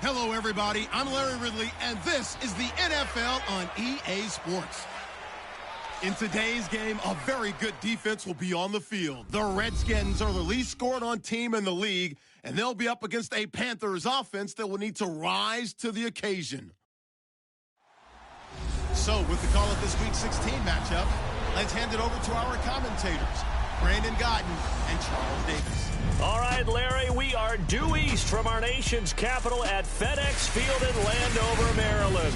Hello, everybody. I'm Larry Ridley, and this is the NFL on EA Sports. In today's game, a very good defense will be on the field. The Redskins are the least scored on team in the league, and they'll be up against a Panthers offense that will need to rise to the occasion. So, with the call of this Week 16 matchup, let's hand it over to our commentators, Brandon Gotton and Charles Davis. All right, Larry, we are due east from our nation's capital at FedEx Field in Landover, Maryland.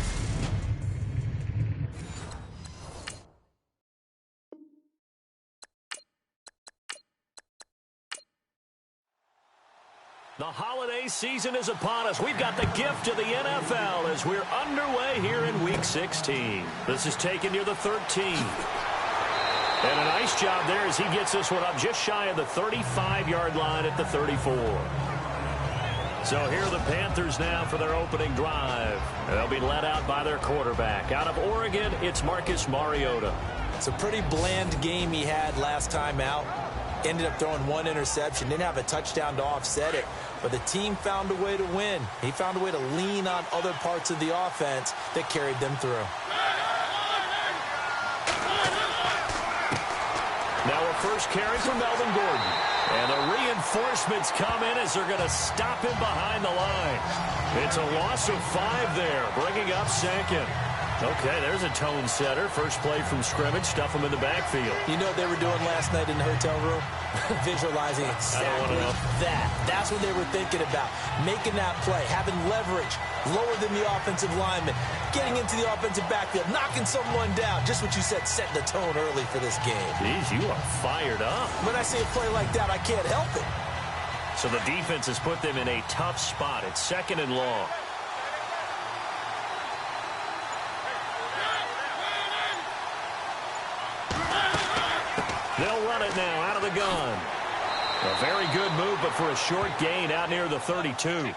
The holiday season is upon us. We've got the gift of the NFL as we're underway here in Week 16. This is taken near the 13th. And a nice job there as he gets this one up just shy of the 35-yard line at the 34. So here are the Panthers now for their opening drive. They'll be led out by their quarterback. Out of Oregon, it's Marcus Mariota. It's a pretty bland game he had last time out. Ended up throwing one interception. Didn't have a touchdown to offset it. But the team found a way to win. He found a way to lean on other parts of the offense that carried them through. Now a first carry from Melvin Gordon. And the reinforcements come in as they're going to stop him behind the line. It's a loss of 5 there, bringing up second. Okay, there's a tone setter. First play from scrimmage, stuff him in the backfield. You know what they were doing last night in the hotel room? Visualizing exactly that. That's what they were thinking about. Making that play, having leverage, lower than the offensive lineman, getting into the offensive backfield, knocking someone down. Just what you said, setting the tone early for this game. Jeez, you are fired up. When I see a play like that, I can't help it. So the defense has put them in a tough spot. It's 2nd and long. They'll run it now out of the gun. A very good move, but for a short gain out near the 32.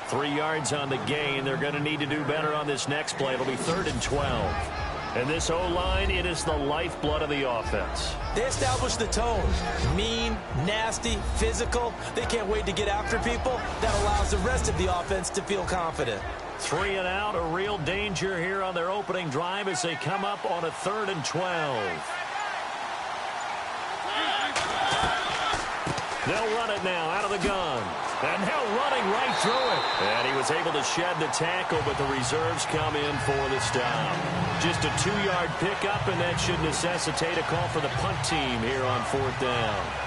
3 yards on the gain. They're going to need to do better on this next play. It'll be 3rd and 12. And this O-line, it is the lifeblood of the offense. They established the tone. Mean, nasty, physical. They can't wait to get after people. That allows the rest of the offense to feel confident. 3 and out, a real danger here on their opening drive as they come up on a 3rd and 12. They'll run it now out of the gun. And now running right through it. And he was able to shed the tackle, but the reserves come in for the stop. Just a 2-yard pickup, and that should necessitate a call for the punt team here on 4th down.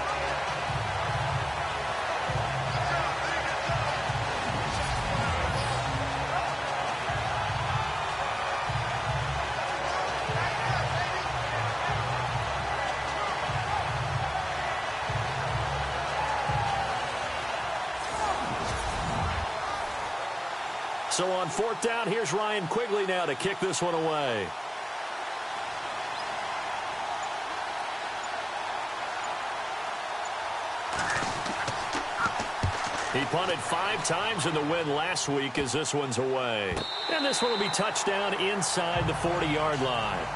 So on 4th down, here's Ryan Quigley now to kick this one away. He punted 5 times in the win last week as this one's away. And this one will be touchdown inside the 40-yard line.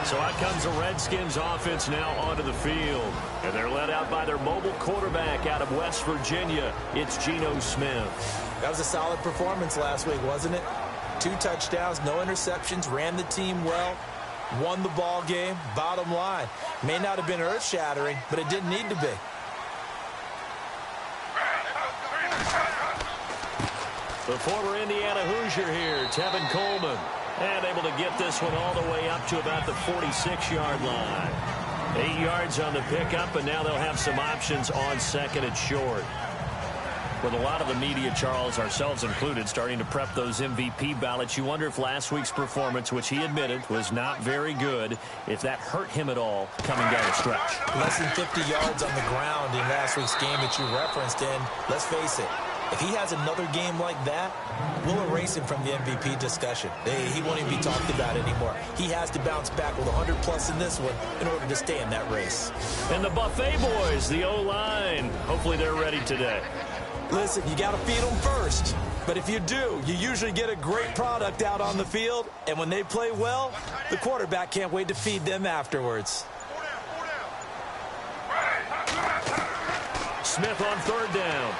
So out comes the Redskins offense now onto the field. And they're led out by their mobile quarterback out of West Virginia. It's Geno Smith. That was a solid performance last week, wasn't it? 2 touchdowns, no interceptions, ran the team well, won the ball game. Bottom line, may not have been earth-shattering, but it didn't need to be. The former Indiana Hoosier here, Tevin Coleman. And able to get this one all the way up to about the 46-yard line. 8 yards on the pickup, and now they'll have some options on 2nd and short. With a lot of the media, Charles, ourselves included, starting to prep those MVP ballots, you wonder if last week's performance, which he admitted was not very good, if that hurt him at all coming down the stretch. Less than 50 yards on the ground in last week's game that you referenced, and let's face it, if he has another game like that, we'll erase him from the MVP discussion. He won't even be talked about anymore. He has to bounce back with 100-plus in this one in order to stay in that race. And the Buffet boys, the O-line, hopefully they're ready today. Listen, you got to feed them first. But if you do, you usually get a great product out on the field. And when they play well, the quarterback can't wait to feed them afterwards. Smith on 3rd down.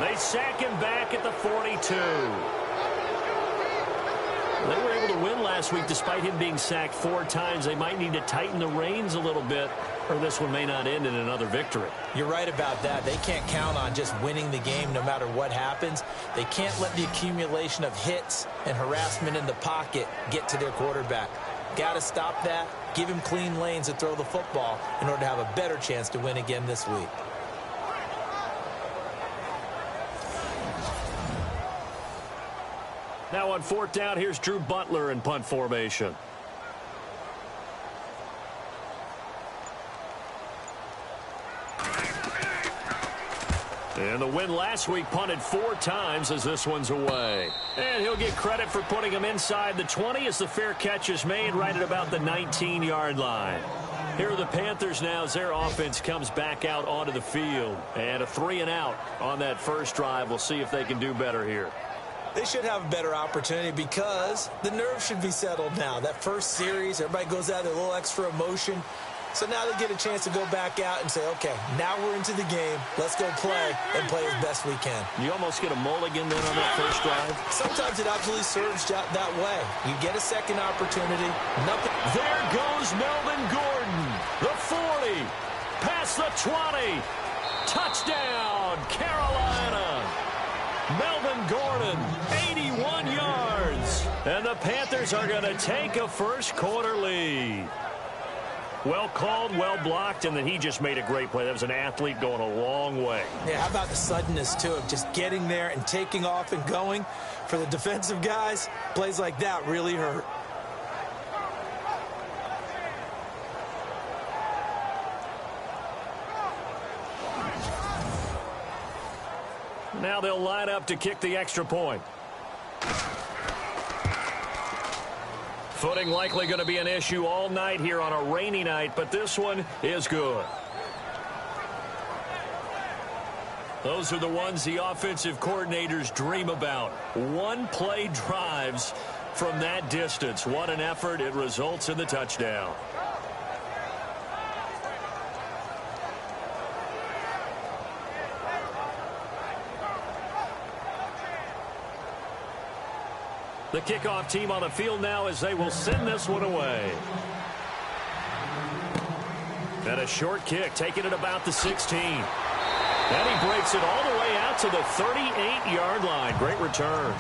They sack him back at the 42. They were able to win last week despite him being sacked 4 times. They might need to tighten the reins a little bit, or this one may not end in another victory. You're right about that. They can't count on just winning the game no matter what happens. They can't let the accumulation of hits and harassment in the pocket get to their quarterback. Got to stop that, give him clean lanes to throw the football in order to have a better chance to win again this week. Now on 4th down, here's Drew Butler in punt formation. And the win last week punted 4 times as this one's away. And he'll get credit for putting him inside the 20 as the fair catch is made right at about the 19-yard line. Here are the Panthers now as their offense comes back out onto the field. And a 3-and-out on that first drive. We'll see if they can do better here. They should have a better opportunity because the nerves should be settled now. That first series, everybody goes out with a little extra emotion. So now they get a chance to go back out and say, okay, now we're into the game. Let's go play and play as best we can. You almost get a mulligan then on that first drive? Sometimes it absolutely serves that way. You get a second opportunity. Nothing. There goes Melvin Gordon. The 40. Past the 20. Touchdown, Carolina. Melvin Gordon, 81 yards. And the Panthers are going to take a first-quarter lead. Well called, well blocked, and then he just made a great play. That was an athlete going a long way. Yeah, how about the suddenness, too, of just getting there and taking off and going? For the defensive guys, plays like that really hurt. Now they'll line up to kick the extra point. Footing likely going to be an issue all night here on a rainy night, but this one is good. Those are the ones the offensive coordinators dream about. One-play drives from that distance. What an effort. It results in the touchdown. The kickoff team on the field now as they will send this one away. And a short kick, taking it about the 16. And he breaks it all the way out to the 38-yard line. Great return.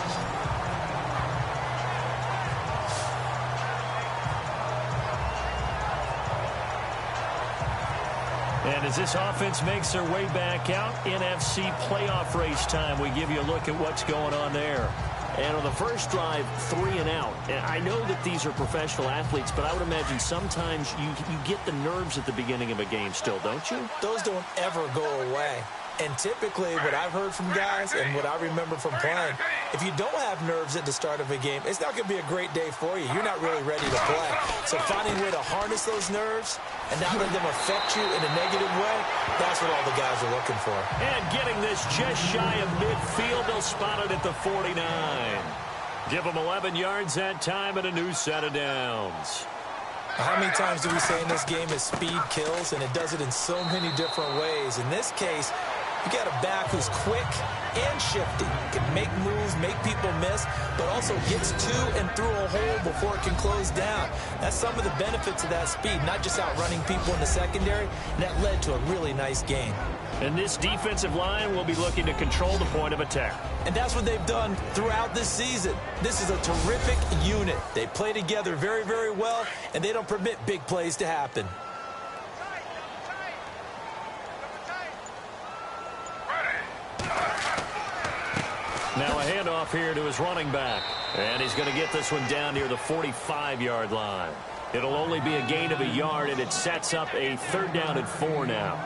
And as this offense makes their way back out, NFC playoff race time, we give you a look at what's going on there. And on the first drive, 3-and-out. And I know that these are professional athletes, but I would imagine sometimes you get the nerves at the beginning of a game still, don't you? Those don't ever go away. And typically what I've heard from guys and what I remember from playing, if you don't have nerves at the start of a game, it's not going to be a great day for you. You're not really ready to play. So finding a way to harness those nerves and not let them affect you in a negative way, that's what all the guys are looking for. And getting this just shy of midfield, they'll spot it at the 49. Give them 11 yards that time and a new set of downs. How many times do we say in this game is speed kills, and it does it in so many different ways. In this case, you got a back who's quick and shifty, can make moves, make people miss, but also gets to and through a hole before it can close down. That's some of the benefits of that speed, not just outrunning people in the secondary, and that led to a really nice game. And this defensive line will be looking to control the point of attack. And that's what they've done throughout this season. This is a terrific unit. They play together very, very well, and they don't permit big plays to happen. Now a handoff here to his running back. And he's going to get this one down near the 45-yard line. It'll only be a gain of a yard, and it sets up a 3rd down and 4 now.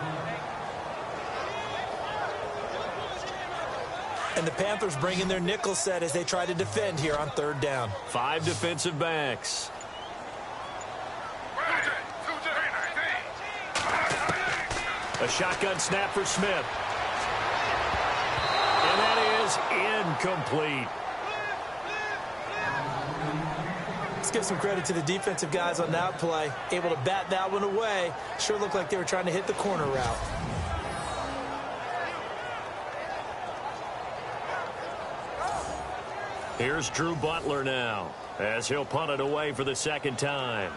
And the Panthers bring in their nickel set as they try to defend here on 3rd down. 5 defensive backs. A shotgun snap for Smith. And that is incomplete. Let's give some credit to the defensive guys on that play. Able to bat that one away. Sure looked like they were trying to hit the corner route. Here's Drew Butler now, as he'll punt it away for the second time.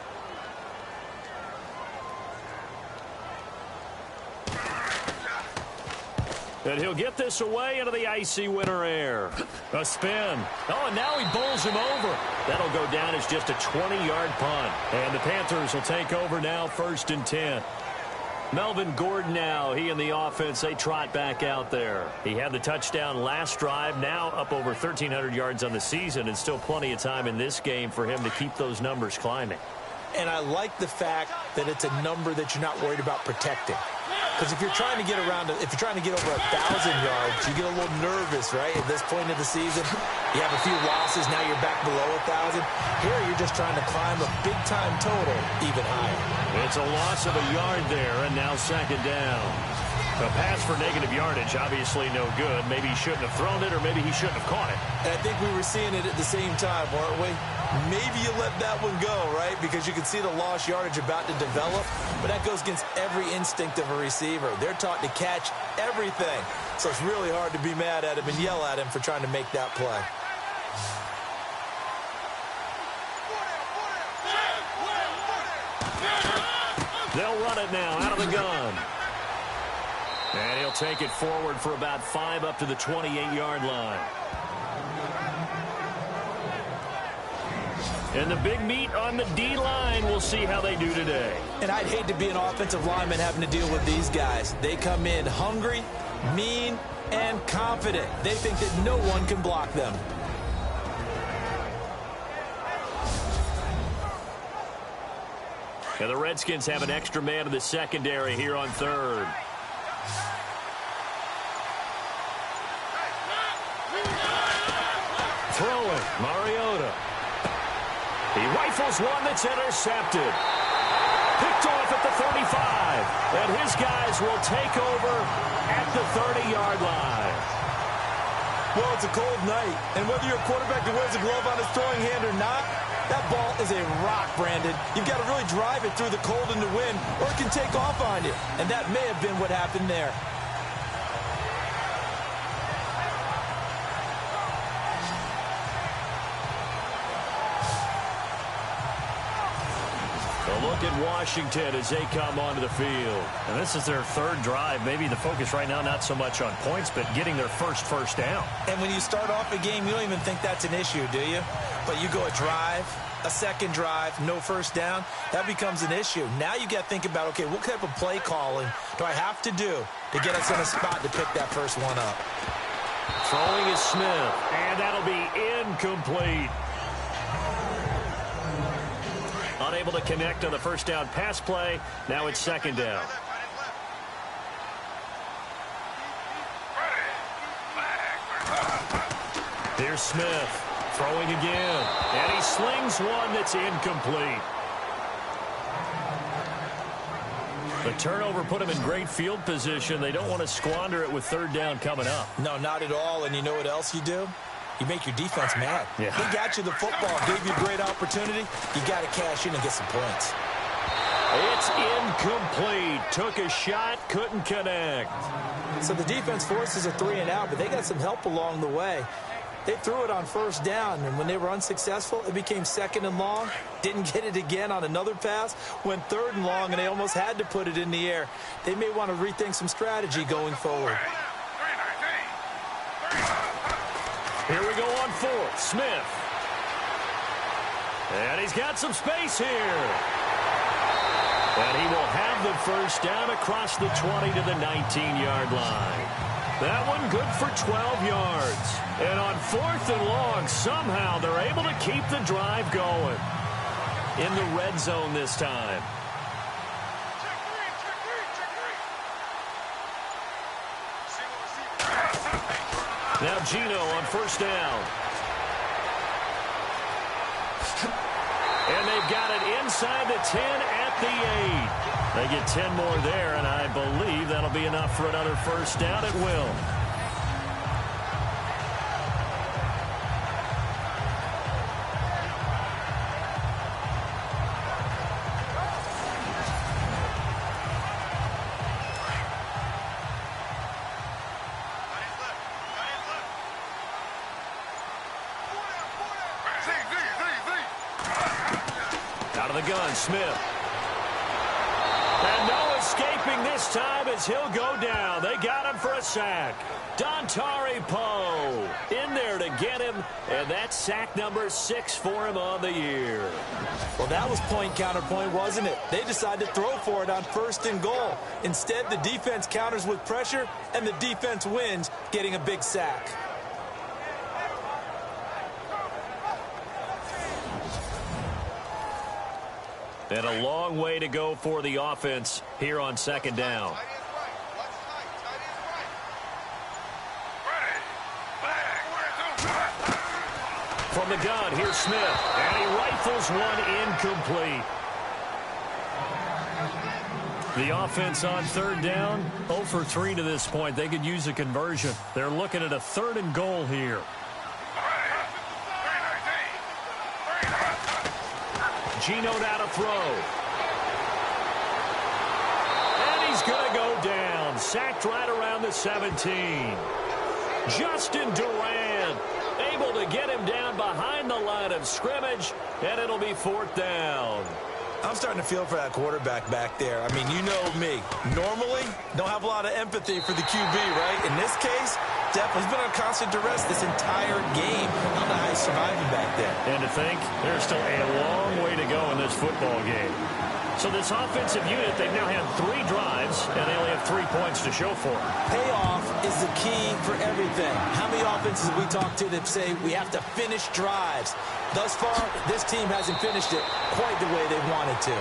And he'll get this away into the icy winter air. A spin. Oh, and now he bowls him over. That'll go down as just a 20-yard punt. And the Panthers will take over now, 1st and 10. Melvin Gordon now, he and the offense, they trot back out there. He had the touchdown last drive, now up over 1,300 yards on the season, and still plenty of time in this game for him to keep those numbers climbing. And I like the fact that it's a number that you're not worried about protecting. Because if you're trying to get around, if you're trying to get over 1,000 yards, you get a little nervous, right? At this point of the season, you have a few losses, now you're back below 1,000. Here, you're just trying to climb a big-time total even higher. It's a loss of a yard there, and now 2nd down. A pass for negative yardage, obviously no good. Maybe he shouldn't have thrown it, or maybe he shouldn't have caught it. And I think we were seeing it at the same time, weren't we? Maybe you let that one go, right? Because you can see the lost yardage about to develop. But that goes against every instinct of a receiver. They're taught to catch everything. So it's really hard to be mad at him and yell at him for trying to make that play. They'll run it now out of the gun. And he'll take it forward for about 5 up to the 28-yard line. And the big meat on the D-line, we'll see how they do today. And I'd hate to be an offensive lineman having to deal with these guys. They come in hungry, mean, and confident. They think that no one can block them. And the Redskins have an extra man in the secondary here on 3rd. Throwing, Mariota. He rifles one that's intercepted. Picked off at the 35. And his guys will take over at the 30-yard line. Well, it's a cold night. And whether you're a quarterback that wears a glove on his throwing hand or not, that ball is a rock, Brandon. You've got to really drive it through the cold and the wind, or it can take off on you. And that may have been what happened there. A look at Washington as they come onto the field. And this is their 3rd drive. Maybe the focus right now not so much on points, but getting their first down. And when you start off a game, you don't even think that's an issue, do you? But you go a drive, a second drive, no first down, that becomes an issue. Now you got to think about, okay, what type of play calling do I have to do to get us in a spot to pick that first one up? Throwing is Smith, and that'll be incomplete. Unable to connect on the first down pass play. Now it's 2nd down. Here's Smith throwing again. And he slings one that's incomplete. The turnover put him in great field position. They don't want to squander it with 3rd down coming up. No, not at all. And you know what else you do? You make your defense mad. Yeah. They got you the football, gave you a great opportunity. You got to cash in and get some points. It's incomplete. Took a shot, couldn't connect. So the defense forces a 3-and-out, but they got some help along the way. They threw it on first down, and when they were unsuccessful, it became 2nd and long. Didn't get it again on another pass. Went 3rd and long, and they almost had to put it in the air. They may want to rethink some strategy going forward. Here we go on 4th. Smith. And he's got some space here. And he will have the first down across the 20 to the 19-yard line. That one good for 12 yards. And on 4th and long, somehow they're able to keep the drive going. In the red zone this time. Now Gino on first down. And they've got it inside the 10 at the 8. They get 10 more there, and I believe that'll be enough for another first down. It will. Out of the gun, Smith. And no escaping this time as he'll go down. They got him for a sack. Dontari Poe in there to get him, and that's sack number 6 for him on the year. Well, that was point counterpoint, wasn't it? They decided to throw for it on 1st and goal. Instead, the defense counters with pressure, and the defense wins, getting a big sack. And a long way to go for the offense here on 2nd down. From the gun, here's Smith, and he rifles one incomplete. The offense on 3rd down, 0 for 3 to this point. They could use a conversion. They're looking at a 3rd and goal here. Gino now to throw. And he's going to go down. Sacked right around the 17. Justin Durant able to get him down behind the line of scrimmage, and it'll be 4th down. I'm starting to feel for that quarterback back there. I mean, you know me. Normally, don't have a lot of empathy for the QB, right? In this case, definitely he's been on constant duress this entire game. I don't know how he's surviving back there. And to think, there's still a long way to go in this football game. So this offensive unit, they've now had 3 drives, and they only have 3 points to show for it. Payoff is the key for everything. How many offenses we talk to that say we have to finish drives? Thus far, this team hasn't finished it quite the way they wanted to.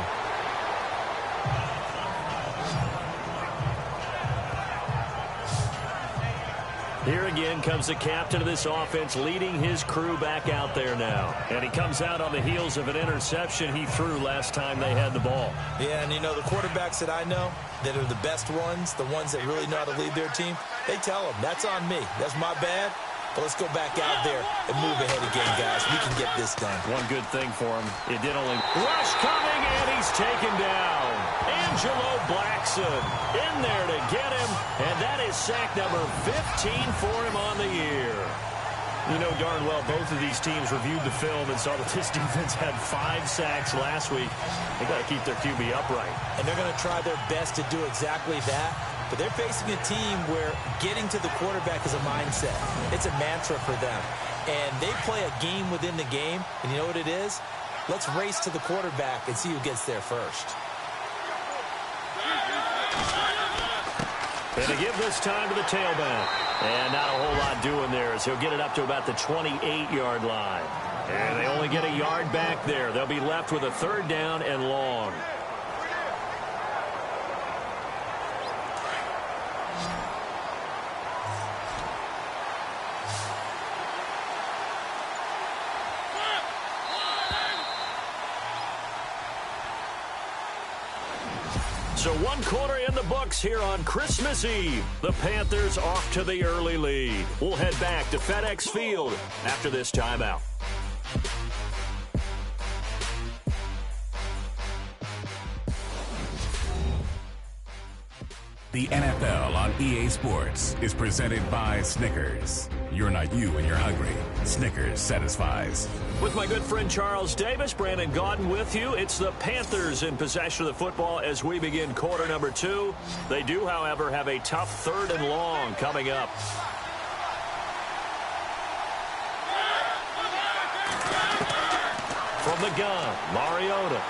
Here again comes the captain of this offense, leading his crew back out there now. And he comes out on the heels of an interception he threw last time they had the ball. Yeah, and you know, the quarterbacks that I know that are the best ones, the ones that really know how to lead their team, they tell them, that's on me. That's my bad. But let's go back out there and move ahead again, guys. We can get this done. One good thing for him, it did only... Rush coming, and he's taken down. Angelo Blackson in there to get him, and that is sack number 15 for him on the year. You know darn well both of these teams reviewed the film and saw that this defense had 5 sacks last week. They got to keep their QB upright. And they're going to try their best to do exactly that. But they're facing a team where getting to the quarterback is a mindset. It's a mantra for them. And they play a game within the game. And you know what it is? Let's race to the quarterback and see who gets there first. And to give this time to the tailback. And not a whole lot doing there as he'll get it up to about the 28-yard line. And they only get a yard back there. They'll be left with a 3rd down and long. So 1 quarter in the books here on Christmas Eve. The Panthers off to the early lead. We'll head back to FedEx Field after this timeout. The NFL on EA Sports is presented by Snickers. You're not you when you're hungry. Snickers satisfies. With my good friend Charles Davis, Brandon Gaudin with you. It's the Panthers in possession of the football as we begin quarter number 2. They do, however, have a tough 3rd and long coming up. From the gun, Mariota.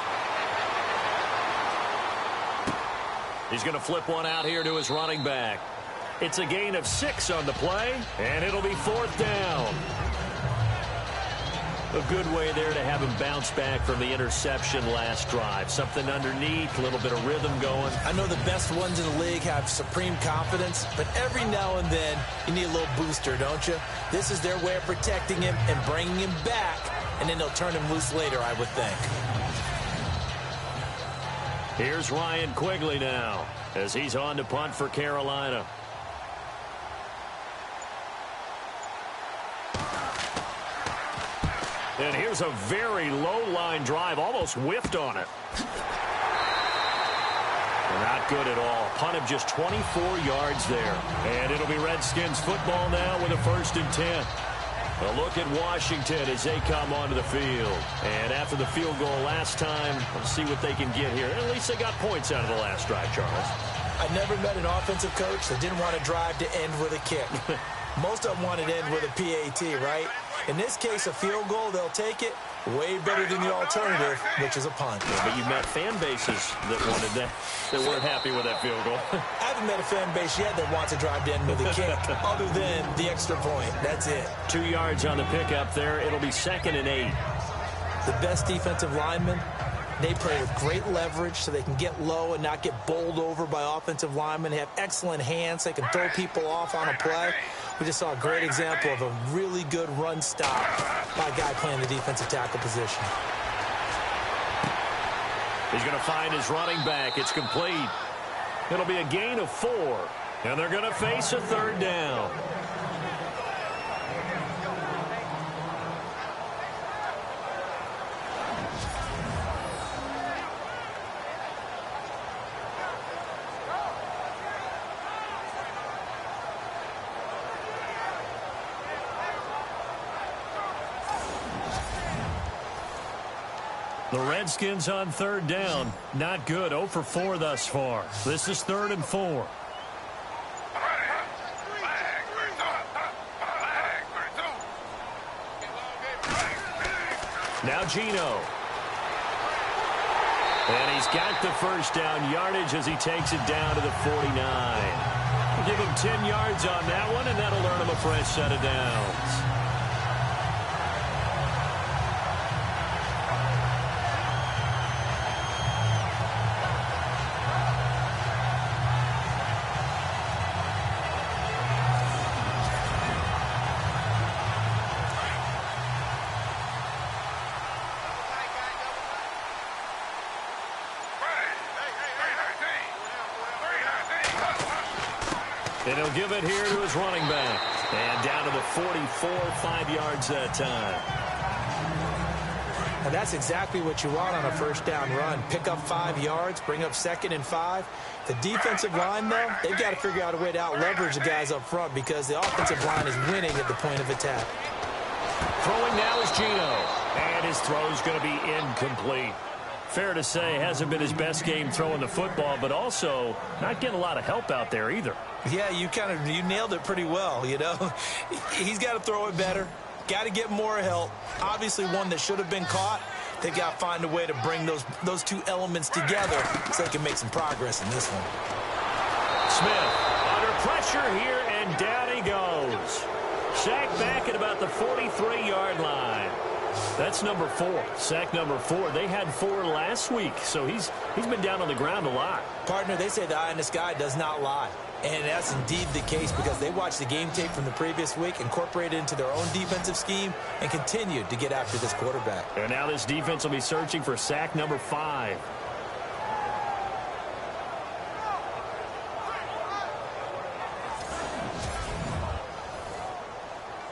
He's going to flip one out here to his running back. It's a gain of 6 on the play, and it'll be 4th down. A good way there to have him bounce back from the interception last drive. Something underneath, a little bit of rhythm going. I know the best ones in the league have supreme confidence, but every now and then you need a little booster, don't you? This is their way of protecting him and bringing him back, and then they'll turn him loose later, I would think. Here's Ryan Quigley now as he's on to punt for Carolina. And here's a very low-line drive, almost whiffed on it. Not good at all. Punt of just 24 yards there. And it'll be Redskins football now with a 1st and 10. A look at Washington as they come onto the field. And after the field goal last time, let's see what they can get here. At least they got points out of the last drive, Charles. I never met an offensive coach that didn't want to drive to end with a kick. Most of them wanted to end with a PAT, right? In this case, a field goal, they'll take it. Way better than the alternative, which is a punt. Yeah, but you met fan bases that wanted that weren't happy with that field goal. I haven't met a fan base yet that wants to drive to end with a kick, other than the extra point. That's it. 2 yards on the pickup there. It'll be 2nd and 8. The best defensive linemen, they play with great leverage so they can get low and not get bowled over by offensive linemen. They have excellent hands. They can throw people off on a play. We just saw a great example of a really good run stop by a guy playing the defensive tackle position. He's going to find his running back. It's complete. It'll be a gain of 4. And they're going to face a 3rd down. The Redskins on 3rd down. Not good. 0 for 4 thus far. This is 3rd and 4. Now Gino. And he's got the first down yardage as he takes it down to the 49. We'll give him 10 yards on that one, and that'll earn him a fresh set of downs. And he'll give it here to his running back. And down to the 44, 5 yards that time. And that's exactly what you want on a first down run. Pick up 5 yards, bring up 2nd and 5. The defensive line, though, they've got to figure out a way to out-leverage the guys up front because the offensive line is winning at the point of attack. Throwing now is Gino. And his throw's going to be incomplete. Fair to say, hasn't been his best game throwing the football, but also not getting a lot of help out there either. Yeah, you nailed it pretty well, you know. He's got to throw it better. Got to get more help. Obviously one that should have been caught. They've got to find a way to bring those two elements together so they can make some progress in this one. Smith under pressure here, and down he goes. Sacked back at about the 43-yard line. That's number 4. Sack number 4. They had 4 last week, so he's been down on the ground a lot. Partner, they say the eye in the sky does not lie. And that's indeed the case because they watched the game tape from the previous week, incorporated it into their own defensive scheme, and continued to get after this quarterback. And now this defense will be searching for sack number 5.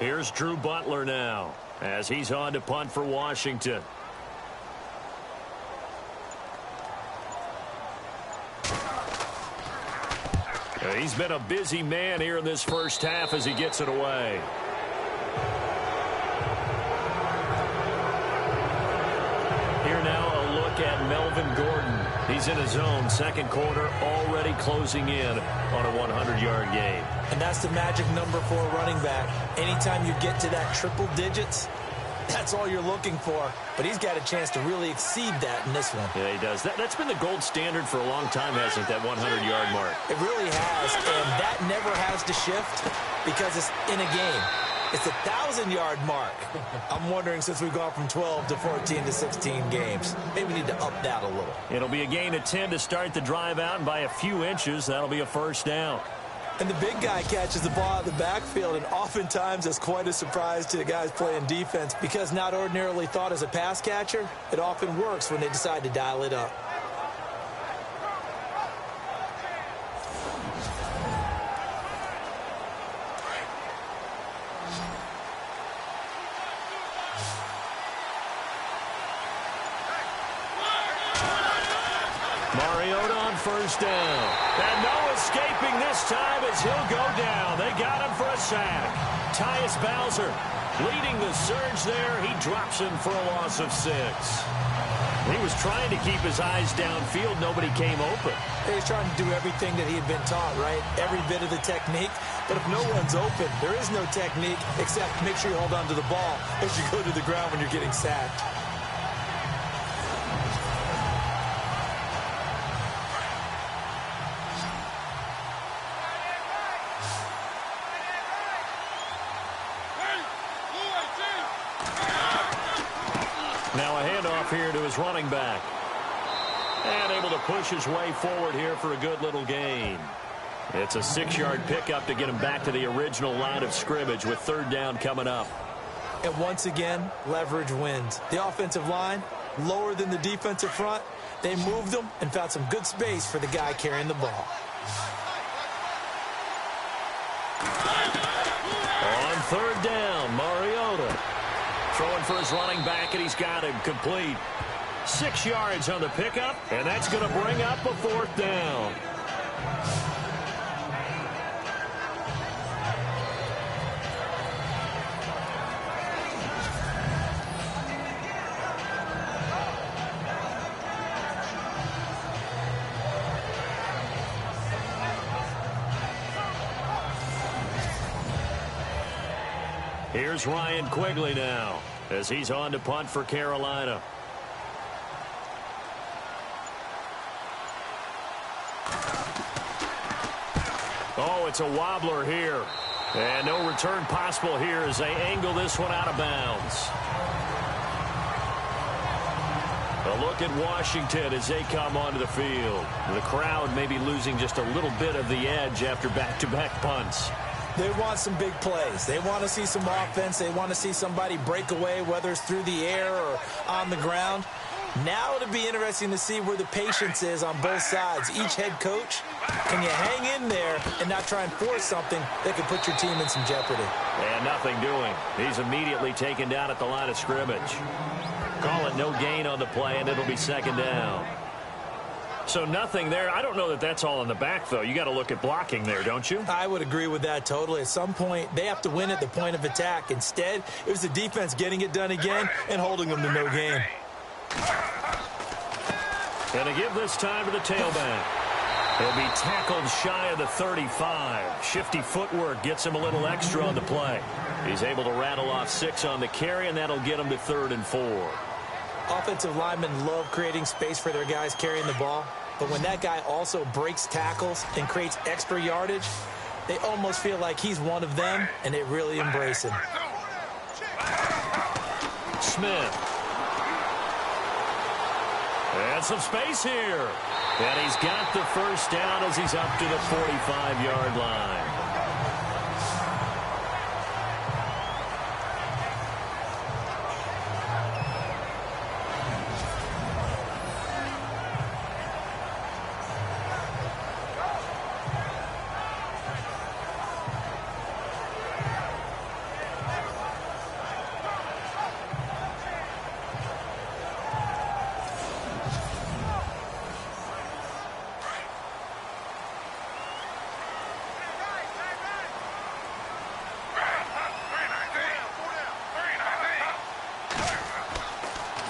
Here's Drew Butler now as he's on to punt for Washington. He's been a busy man here in this first half as he gets it away. Here now a look at Melvin Gordon. He's in his zone, second quarter, already closing in on a 100-yard game. And that's the magic number for a running back. Anytime you get to that triple digits, that's all you're looking for. But he's got a chance to really exceed that in this one. Yeah, he does. That's been the gold standard for a long time, hasn't it, that 100-yard mark? It really has, and that never has to shift because it's in a game. It's a 1,000-yard mark. I'm wondering, since we've gone from 12 to 14 to 16 games, maybe we need to up that a little. It'll be a gain of 10 to start the drive out, and by a few inches, that'll be a first down. And the big guy catches the ball out of the backfield, and oftentimes it's quite a surprise to the guys playing defense because not ordinarily thought as a pass catcher, it often works when they decide to dial it up. Mariota on first down. And no escaping this time as he'll go down. They got him for a sack. Tyus Bowser leading the surge there. He drops him for a loss of 6. He was trying to keep his eyes downfield. Nobody came open. He was trying to do everything that he had been taught, right? Every bit of the technique. But if no one's open, there is no technique except make sure you hold on to the ball as you go to the ground when you're getting sacked. Now a handoff here to his running back. And able to push his way forward here for a good little gain. It's a 6-yard pickup to get him back to the original line of scrimmage with 3rd down coming up. And once again, leverage wins. The offensive line, lower than the defensive front. They moved them and found some good space for the guy carrying the ball. On 3rd down, Mariota throwing for his running back, and he's got him complete. 6 yards on the pickup, and that's going to bring up a 4th down. Here's Ryan Quigley now as he's on to punt for Carolina. Oh, it's a wobbler here. And no return possible here as they angle this one out of bounds. A look at Washington as they come onto the field. The crowd may be losing just a little bit of the edge after back-to-back punts. They want some big plays. They want to see some offense. They want to see somebody break away, whether it's through the air or on the ground. Now it'll be interesting to see where the patience is on both sides. Each head coach, can you hang in there and not try and force something that could put your team in some jeopardy? And nothing doing. He's immediately taken down at the line of scrimmage. Call it no gain on the play, and it'll be 2nd down. So nothing there. I don't know that that's all in the back, though. You got to look at blocking there, don't you? I would agree with that totally. At some point, they have to win at the point of attack. Instead, it was the defense getting it done again and holding them to no gain. And to give this time to the tailback. He'll be tackled shy of the 35. Shifty footwork gets him a little extra on the play. He's able to rattle off 6 on the carry, and that'll get him to 3rd and 4. Offensive linemen love creating space for their guys carrying the ball. But when that guy also breaks tackles and creates extra yardage, they almost feel like he's one of them, and they really embrace him. Smith. And some space here. And he's got the 1st down as he's up to the 45-yard line.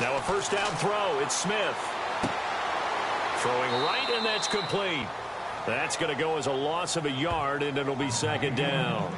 Now a 1st down throw. It's Smith. Throwing right, and that's complete. That's going to go as a loss of a yard, and it'll be 2nd down.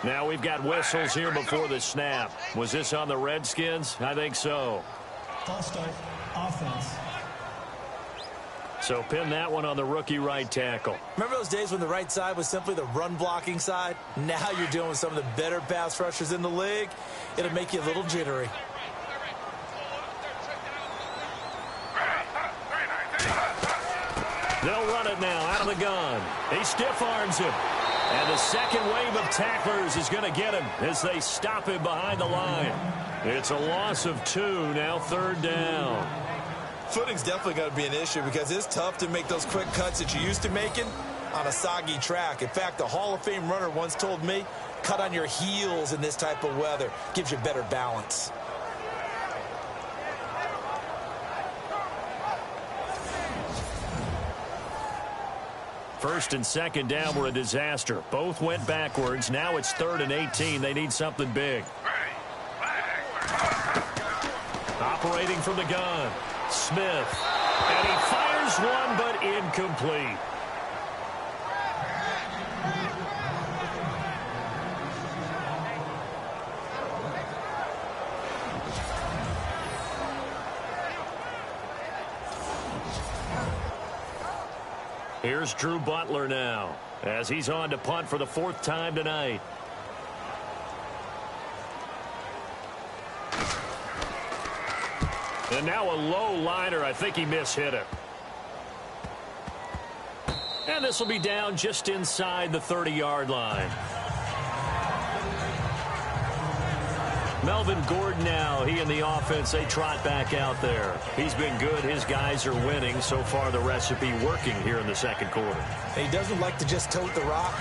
Now we've got whistles here before the snap. Was this on the Redskins? I think so. False start, offense. So pin that one on the rookie right tackle. Remember those days when the right side was simply the run-blocking side? Now you're dealing with some of the better pass rushers in the league. It'll make you a little jittery. They'll run it now out of the gun. He stiff-arms him. And the second wave of tacklers is going to get him as they stop him behind the line. It's a loss of 2, now 3rd down. Footing's definitely going to be an issue because it's tough to make those quick cuts that you're used to making on a soggy track. In fact, a Hall of Fame runner once told me, cut on your heels in this type of weather. Gives you better balance. First and second down were a disaster. Both went backwards. Now it's 3rd and 18. They need something big. Operating from the gun, Smith. And he fires one, but incomplete. Here's Drew Butler now as he's on to punt for the 4th time tonight. And now a low liner. I think he mishit it. And this will be down just inside the 30-yard line. Melvin Gordon now, he and the offense, they trot back out there. He's been good. His guys are winning. So far, the recipe working here in the second quarter. He doesn't like to just tote the rock.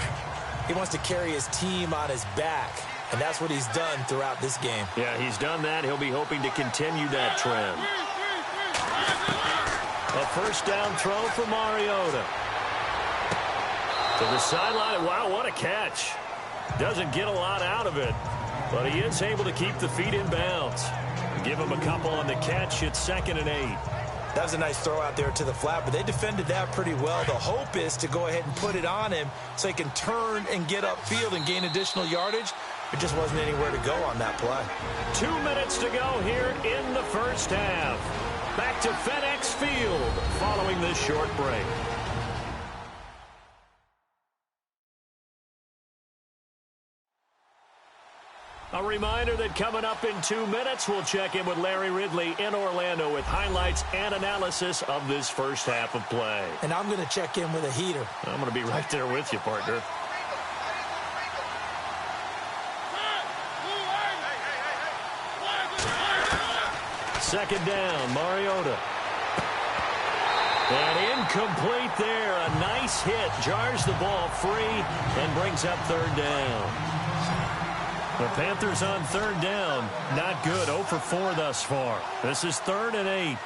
He wants to carry his team on his back, and that's what he's done throughout this game. Yeah, he's done that. He'll be hoping to continue that trend. A first down throw for Mariota. To the sideline. Wow, what a catch. Doesn't get a lot out of it, but he is able to keep the feet in bounds. Give him a couple on the catch. It's 2nd and 8. That was a nice throw out there to the flat, but they defended that pretty well. The hope is to go ahead and put it on him so he can turn and get upfield and gain additional yardage. There just wasn't anywhere to go on that play. 2 minutes to go here in the first half. Back to FedEx Field following this short break. A reminder that coming up in 2 minutes, we'll check in with Larry Ridley in Orlando with highlights and analysis of this first half of play. And I'm going to check in with a heater. I'm going to be right there with you, partner. Second down, Mariota. And incomplete there. A nice hit. Jars the ball free and brings up 3rd down. The Panthers on 3rd down. Not good. 0 for 4 thus far. This is 3rd and 8.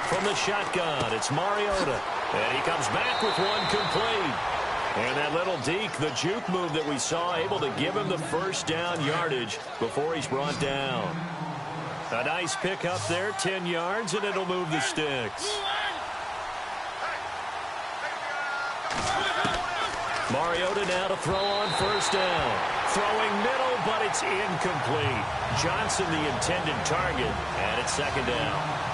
From the shotgun, it's Mariota. And he comes back with one complete. And that little deke, the juke move that we saw, able to give him the first down yardage before he's brought down. A nice pickup there, 10 yards, and it'll move the sticks. Mariota now to throw on first down. Throwing middle, but it's incomplete. Johnson the intended target, and it's 2nd down.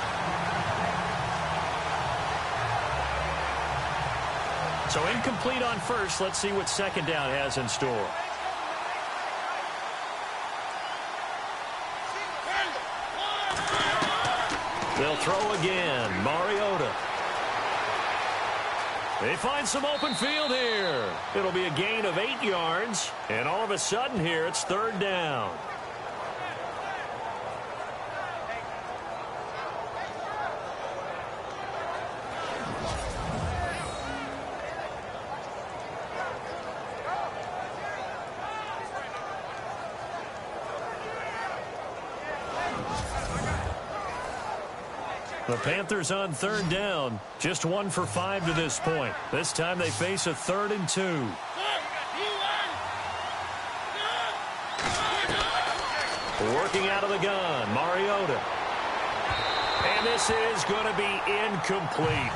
So incomplete on first. Let's see what 2nd down has in store. They'll throw again. Mariota. They find some open field here. It'll be a gain of 8 yards. And all of a sudden here, it's 3rd down. The Panthers on 3rd down. Just 1 for 5 to this point. This time they face a 3rd and 2. Working out of the gun, Mariota. And this is going to be incomplete.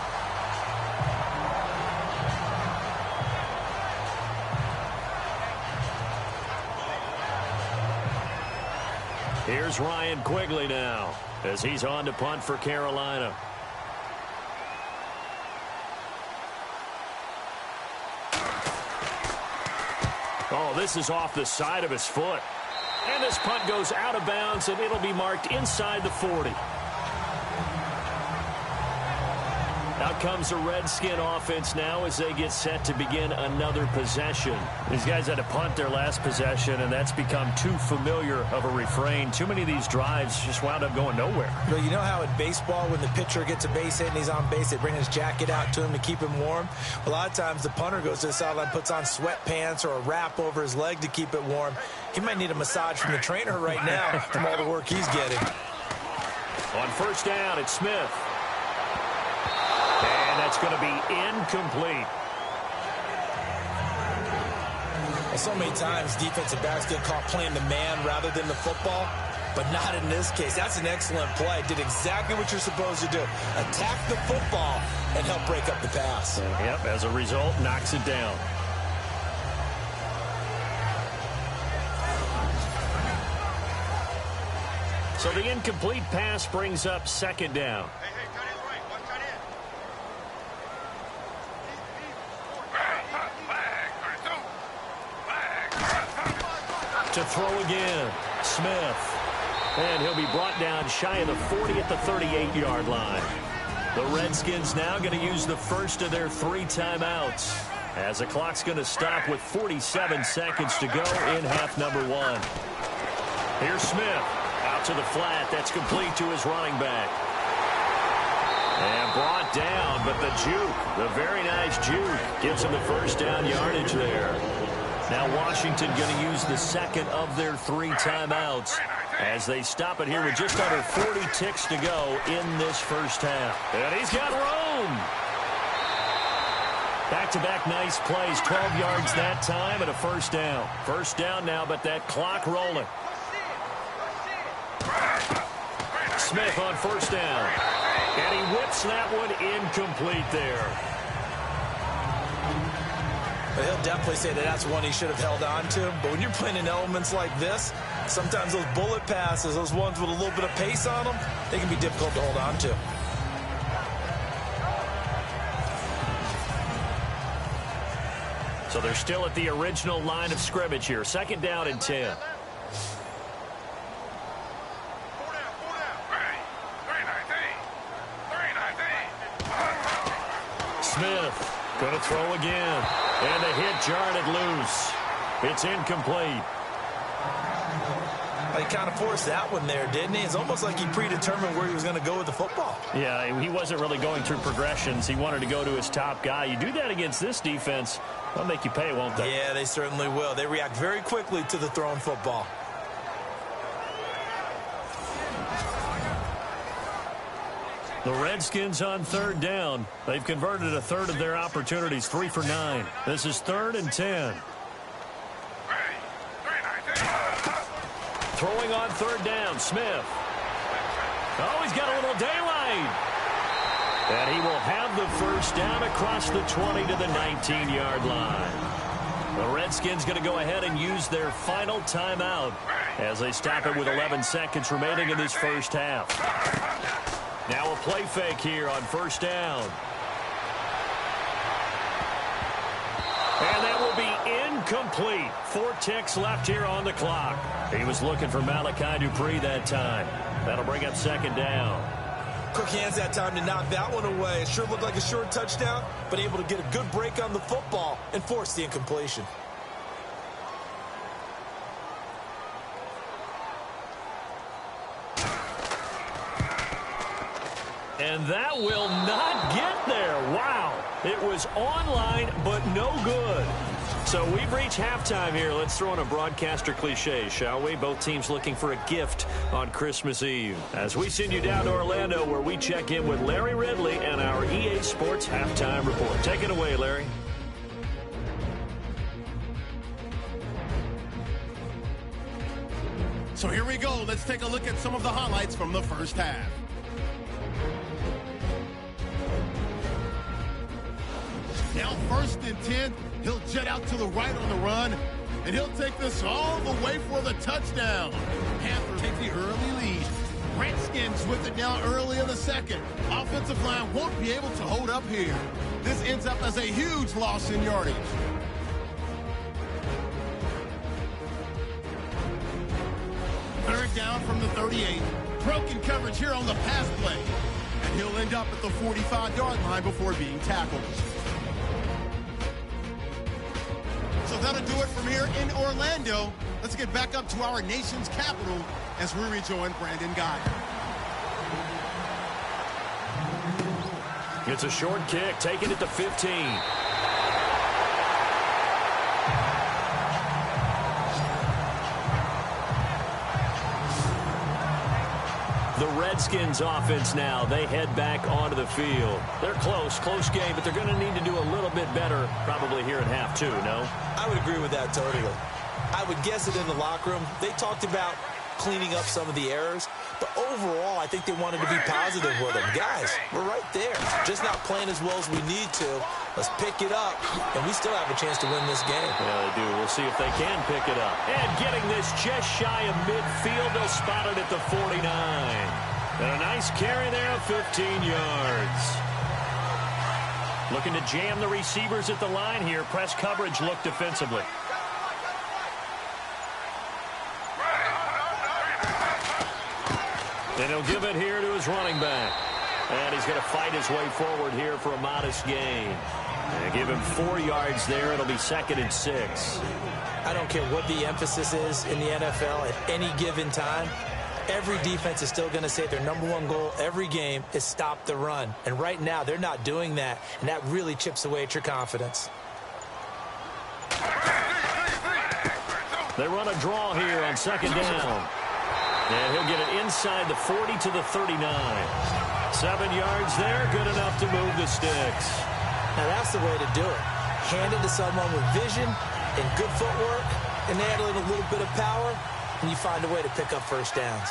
Here's Ryan Quigley now as he's on to punt for Carolina. Oh, this is off the side of his foot. And this punt goes out of bounds, and it'll be marked inside the 40. comes the Redskin offense now as they get set to begin another possession. These guys had to punt their last possession, and that's become too familiar of a refrain. Too many of these drives just wound up going nowhere. Well, you know how in baseball, when the pitcher gets a base hit and he's on base, they bring his jacket out to him to keep him warm? A lot of times the punter goes to the sideline, puts on sweatpants or a wrap over his leg to keep it warm. He might need a massage from the trainer right now from all the work he's getting. On first down, it's Smith. And that's going to be incomplete. Well, so many times defensive backs get caught playing the man rather than the football, but not in this case. That's an excellent play. Did exactly what you're supposed to do. Attack the football and help break up the pass. Yep, as a result, knocks it down. So the incomplete pass brings up second down. To throw again, Smith. And he'll be brought down shy of the 40 at the 38-yard line. The Redskins now going to use the first of their 3 timeouts, as the clock's going to stop with 47 seconds to go in half number 1. Here's Smith. Out to the flat. That's complete to his running back. And brought down, but the juke, the very nice juke, gives him the first down yardage there. Now Washington going to use the second of their 3 timeouts as they stop it here with just under 40 ticks to go in this first half. And he's got room. Back-to-back nice plays, 12 yards that time and a first down. First down now, but that clock rolling. Smith on first down. And he whips that one incomplete there. But he'll definitely say that that's one he should have held on to. But when you're playing in elements like this, sometimes those bullet passes, those ones with a little bit of pace on them, they can be difficult to hold on to. So they're still at the original line of scrimmage here. Second down and 10. Smith going to throw again. And the hit jarred it loose. It's incomplete. He kind of forced that one there, didn't he? It's almost like he predetermined where he was going to go with the football. Yeah, he wasn't really going through progressions. He wanted to go to his top guy. You do that against this defense, they'll make you pay, won't they? Yeah, they certainly will. They react very quickly to the thrown football. The Redskins on third down. They've converted a third of their opportunities, 3 for 9. This is 3rd and 10. Throwing on third down, Smith. Oh, he's got a little daylight. And he will have the first down across the 20 to the 19-yard line. The Redskins going to go ahead and use their final timeout as they stop it with 11 seconds remaining in this first half. Now a play fake here on first down. And that will be incomplete. 4 ticks left here on the clock. He was looking for Malachi Dupree that time. That'll bring up second down. Quick hands that time to knock that one away. It sure looked like a short touchdown, but able to get a good break on the football and force the incompletion. And that will not get there. Wow. It was online, but no good. So we've reached halftime here. Let's throw in a broadcaster cliche, shall we? Both teams looking for a gift on Christmas Eve. As we send you down to Orlando, where we check in with Larry Ridley and our EA Sports Halftime Report. Take it away, Larry. So here we go. Let's take a look at some of the highlights from the first half. Now 1st and 10, he'll jet out to the right on the run, and he'll take this all the way for the touchdown. Panthers take the early lead. Redskins with it now early in the second. Offensive line won't be able to hold up here. This ends up as a huge loss in yardage. Third down from the 38. Broken coverage here on the pass play. And he'll end up at the 45-yard line before being tackled. So that'll do it from here in Orlando. Let's get back up to our nation's capital as we rejoin Brandon Guy. It's a short kick, taking it to 15. The Redskins offense now, they head back onto the field. They're close game, but they're going to need to do a little bit better probably here in half two, no? I would agree with that totally. I would guess it in the locker room. They talked about cleaning up some of the errors, but overall, I think they wanted to be positive with them. Guys, we're right there. Just not playing as well as we need to. Let's pick it up, and we still have a chance to win this game. Yeah, they do. We'll see if they can pick it up. And getting this just shy of midfield, they'll spot it at the 49. And a nice carry there of 15 yards. Looking to jam the receivers at the line here. Press coverage look defensively. And he'll give it here to his running back. And he's going to fight his way forward here for a modest gain. And give him 4 yards there. It'll be 2nd and 6. I don't care what the emphasis is in the NFL at any given time. Every defense is still going to say their #1 goal every game is stop the run. And right now, they're not doing that. And that really chips away at your confidence. They run a draw here on 2nd down. And he'll get it inside the 40 to the 39. 7 yards there, good enough to move the sticks. Now that's the way to do it. Hand it to someone with vision and good footwork, and add in a little bit of power, and you find a way to pick up first downs.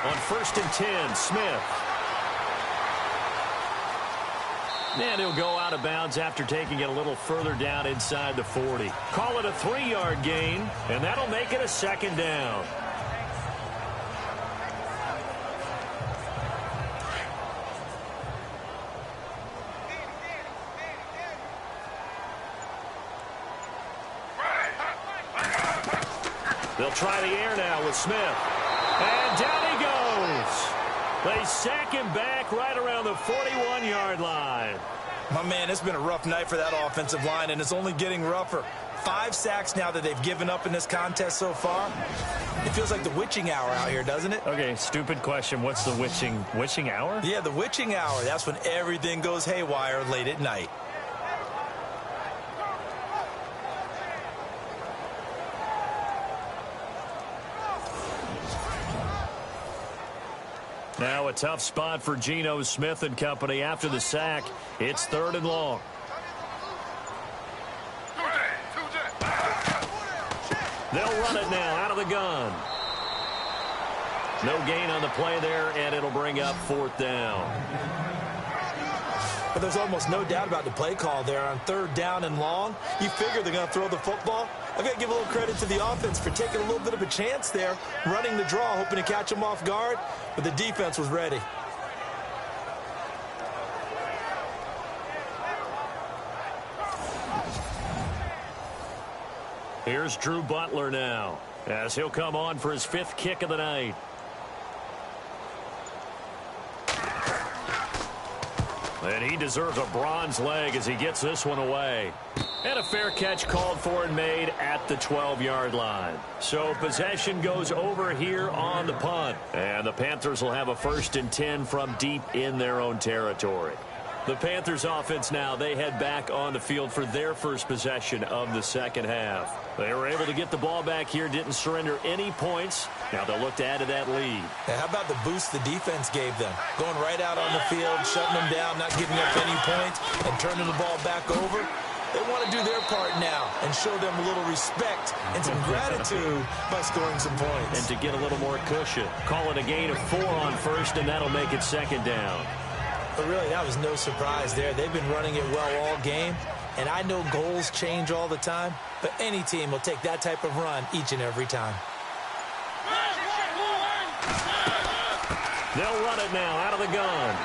On 1st and 10, Smith. And he'll go out of bounds after taking it a little further down inside the 40. Call it a 3-yard gain, and that'll make it a 2nd down. They'll try the air now with Smith. And down he goes. They sack him back right around the 41-yard line. My man, it's been a rough night for that offensive line, and it's only getting rougher. 5 sacks now that they've given up in this contest so far. It feels like the witching hour out here, doesn't it? Okay, stupid question. What's the witching hour? Yeah, the witching hour. That's when everything goes haywire late at night. Now a tough spot for Geno Smith and company after the sack. It's 3rd and long. They'll run it now out of the gun. No gain on the play there, and it'll bring up 4th down. But there's almost no doubt about the play call there on 3rd down and long. You figure they're going to throw the football. I've got to give a little credit to the offense for taking a little bit of a chance there, running the draw, hoping to catch them off guard, but the defense was ready. Here's Drew Butler now, as he'll come on for his 5th kick of the night. And he deserves a bronze leg as he gets this one away. And a fair catch called for and made at the 12-yard line. So possession goes over here on the punt. And the Panthers will have a 1st and 10 from deep in their own territory. The Panthers offense now, they head back on the field for their first possession of the 2nd half. They were able to get the ball back here, didn't surrender any points. Now they'll look to add to that lead. Yeah, how about the boost the defense gave them? Going right out on the field, shutting them down, not giving up any points, and turning the ball back over. They want to do their part now and show them a little respect and some gratitude by scoring some points. And to get a little more cushion. Call it a gain of 4 on 1st, and that'll make it 2nd down. But really, that was no surprise there. They've been running it well all game. And I know goals change all the time, but any team will take that type of run each and every time. They'll run it now out of the gun.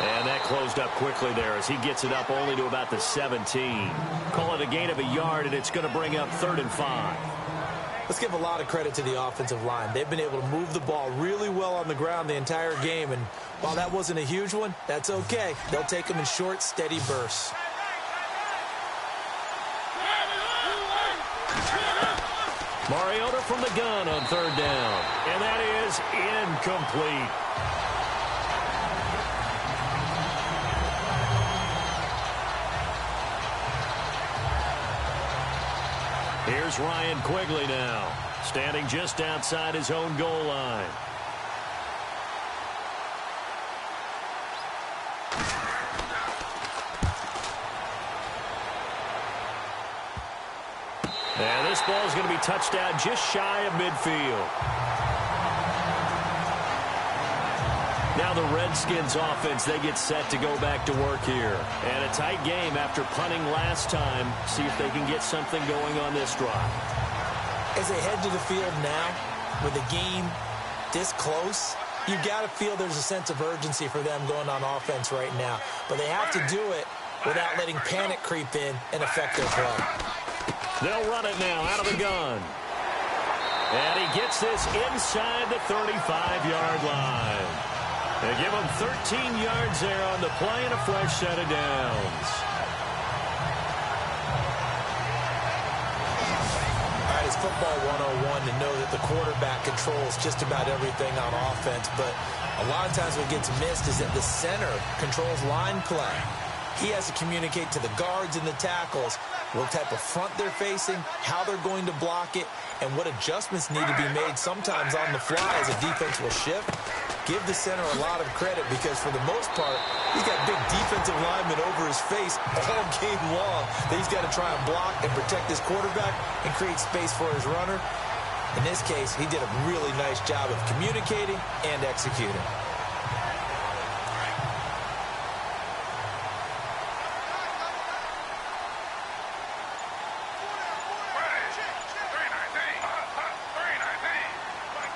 And that closed up quickly there as he gets it up only to about the 17. Call it a gain of 1 yard, and it's going to bring up 3rd and 5. Let's give a lot of credit to the offensive line. They've been able to move the ball really well on the ground the entire game, and while that wasn't a huge one, that's okay. They'll take them in short, steady bursts. Mariota from the gun on third down, and that is incomplete. Here's Ryan Quigley now, standing just outside his own goal line. And this ball is going to be touched down just shy of midfield. Now the Redskins offense, they get set to go back to work here. And a tight game after punting last time. See if they can get something going on this drive. As they head to the field now, with the game this close, you've got to feel there's a sense of urgency for them going on offense right now. But they have to do it without letting panic creep in and affect their play. They'll run it now out of the gun. And he gets this inside the 35-yard line. They give him 13 yards there on the play and a fresh set of downs. All right, it's football 101 to know that the quarterback controls just about everything on offense, but a lot of times what gets missed is that the center controls line play. He has to communicate to the guards and the tackles what type of front they're facing, how they're going to block it, and what adjustments need to be made sometimes on the fly as a defense will shift. Give the center a lot of credit because for the most part, he's got big defensive linemen over his face all game long that he's got to try and block and protect his quarterback and create space for his runner. In this case, he did a really nice job of communicating and executing.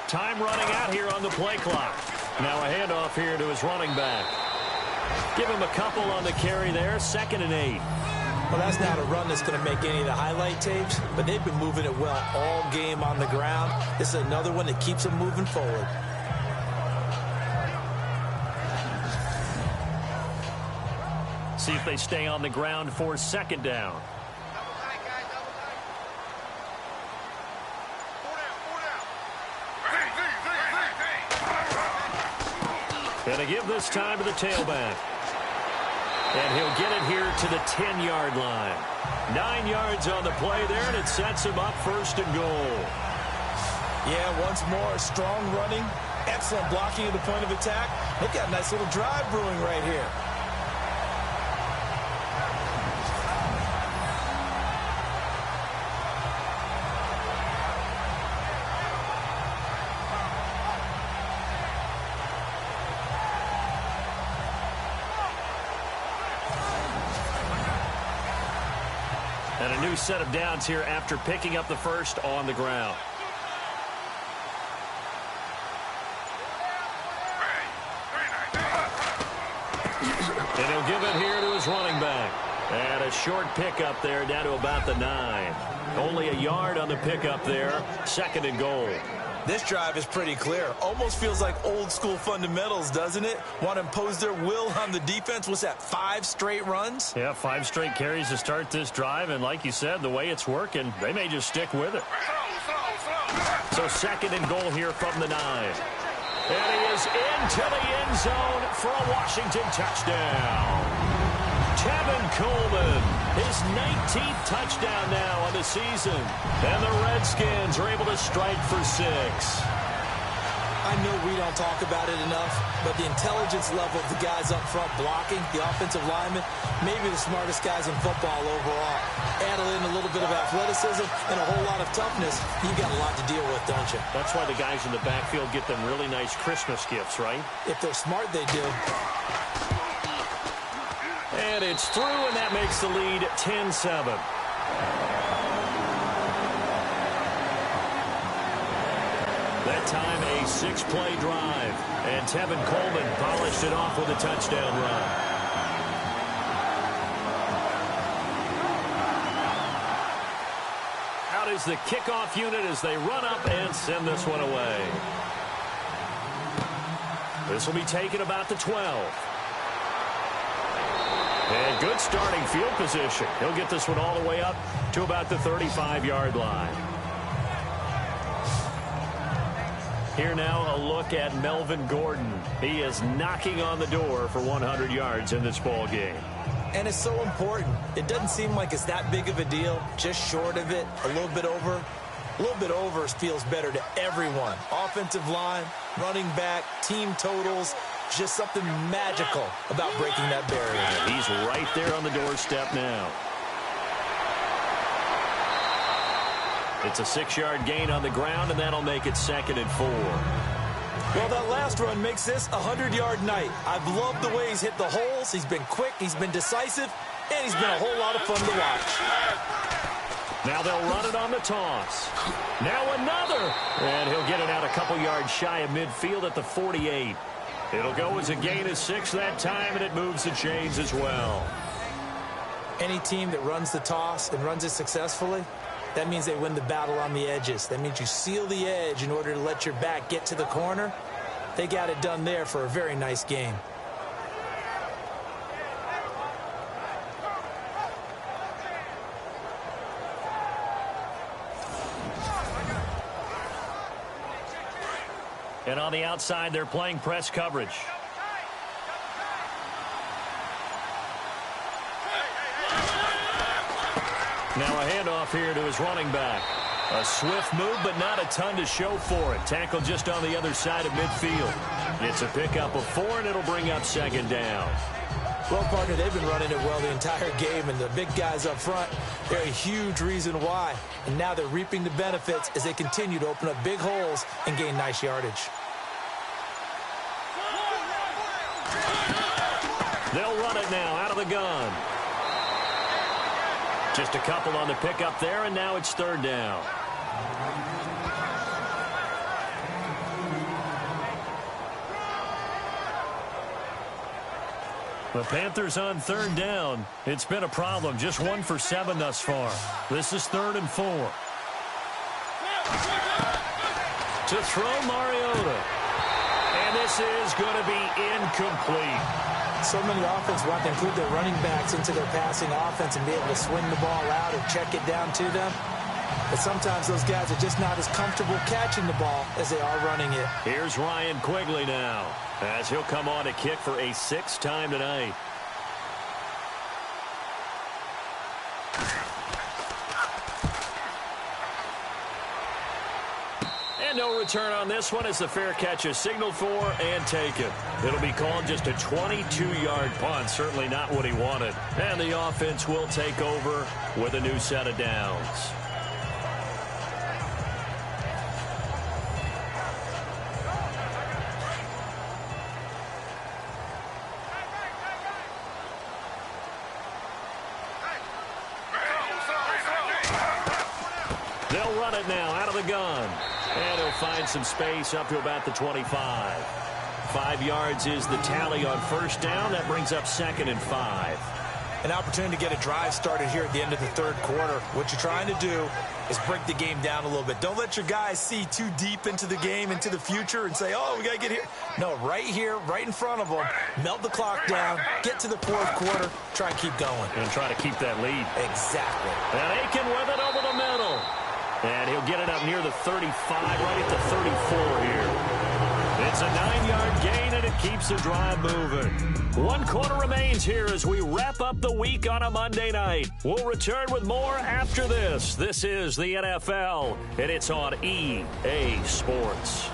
Time running out here on the play clock. Now a handoff here to his running back. Give him a couple on the carry there. 2nd and 8. Well, that's not a run that's going to make any of the highlight tapes, but they've been moving it well all game on the ground. This is another one that keeps them moving forward. See if they stay on the ground for 2nd down. And to give this time to the tailback. And he'll get it here to the 10-yard line. 9 yards on the play there, and it sets him up 1st and goal. Yeah, once more, strong running, excellent blocking at the point of attack. They've got a nice little drive brewing right here. And a new set of downs here after picking up the first on the ground. And he'll give it here to his running back. And a short pickup there down to about the 9. Only a yard on the pickup there. 2nd and goal. This drive is pretty clear. Almost feels like old school fundamentals, doesn't it? Want to impose their will on the defense. What's that, 5 straight runs? Yeah, 5 straight carries to start this drive. And like you said, the way it's working, they may just stick with it. So 2nd and goal here from the 9. And he is into the end zone for a Washington touchdown. Tevin Coleman, his 19th touchdown now on the season. And the Redskins are able to strike for 6. I know we don't talk about it enough, but the intelligence level of the guys up front blocking, the offensive linemen, maybe the smartest guys in football overall. Add in a little bit of athleticism and a whole lot of toughness, you got a lot to deal with, don't you? That's why the guys in the backfield get them really nice Christmas gifts, right? If they're smart, they do. And it's through, and that makes the lead 10-7. That time, a 6-play drive. And Tevin Coleman polished it off with a touchdown run. Out is the kickoff unit as they run up and send this one away. This will be taken about the 12. And good starting field position. He'll get this one all the way up to about the 35-yard line. Here now a look at Melvin Gordon. He is knocking on the door for 100 yards in this ball game. And it's so important. It doesn't seem like it's that big of a deal. Just short of it, a little bit over. A little bit over feels better to everyone. Offensive line, running back, team totals. Just something magical about breaking that barrier. He's right there on the doorstep now. It's a 6-yard gain on the ground, and that'll make it 2nd and 4. Well, that last run makes this a 100-yard night. I've loved the way he's hit the holes. He's been quick, he's been decisive, and he's been a whole lot of fun to watch. Now they'll run it on the toss. Now another. And he'll get it out a couple yards shy of midfield at the 48. It'll go as a gain of 6 that time, and it moves the chains as well. Any team that runs the toss and runs it successfully, that means they win the battle on the edges. That means you seal the edge in order to let your back get to the corner. They got it done there for a very nice game. And on the outside, they're playing press coverage. Now a handoff here to his running back. A swift move, but not a ton to show for it. Tackle just on the other side of midfield. It's a pickup of 4, and it'll bring up 2nd down. Well, partner, they've been running it well the entire game, and the big guys up front, they're a huge reason why. And now they're reaping the benefits as they continue to open up big holes and gain nice yardage. They'll run it now out of the gun. Just a couple on the pickup there, and now it's 3rd down. The Panthers on 3rd down. It's been a problem. Just 1 for 7 thus far. This is 3rd and 4. To throw Mariota. And this is going to be incomplete. So many offenses want to include their running backs into their passing offense and be able to swing the ball out or check it down to them. But sometimes those guys are just not as comfortable catching the ball as they are running it. Here's Ryan Quigley now, as he'll come on to kick for a 6th time tonight. And no return on this one as the fair catch is signaled for and taken. It'll be called just a 22-yard punt, certainly not what he wanted. And the offense will take over with a new set of downs. They'll run it now out of the gun. And he'll find some space up to about the 25. 5 yards is the tally on 1st down. That brings up 2nd and 5. An opportunity to get a drive started here at the end of the 3rd quarter. What you're trying to do is break the game down a little bit. Don't let your guys see too deep into the game, into the future, and say, oh, we got to get here. No, right here, right in front of them, melt the clock down, get to the 4th quarter, try and keep going. And try to keep that lead. Exactly. And Aiken with it over the middle. And he'll get it up near the 35, right at the 34 here. It's a 9-yard gain, and it keeps the drive moving. 1 quarter remains here as we wrap up the week on a Monday night. We'll return with more after this. This is the NFL, and it's on EA Sports.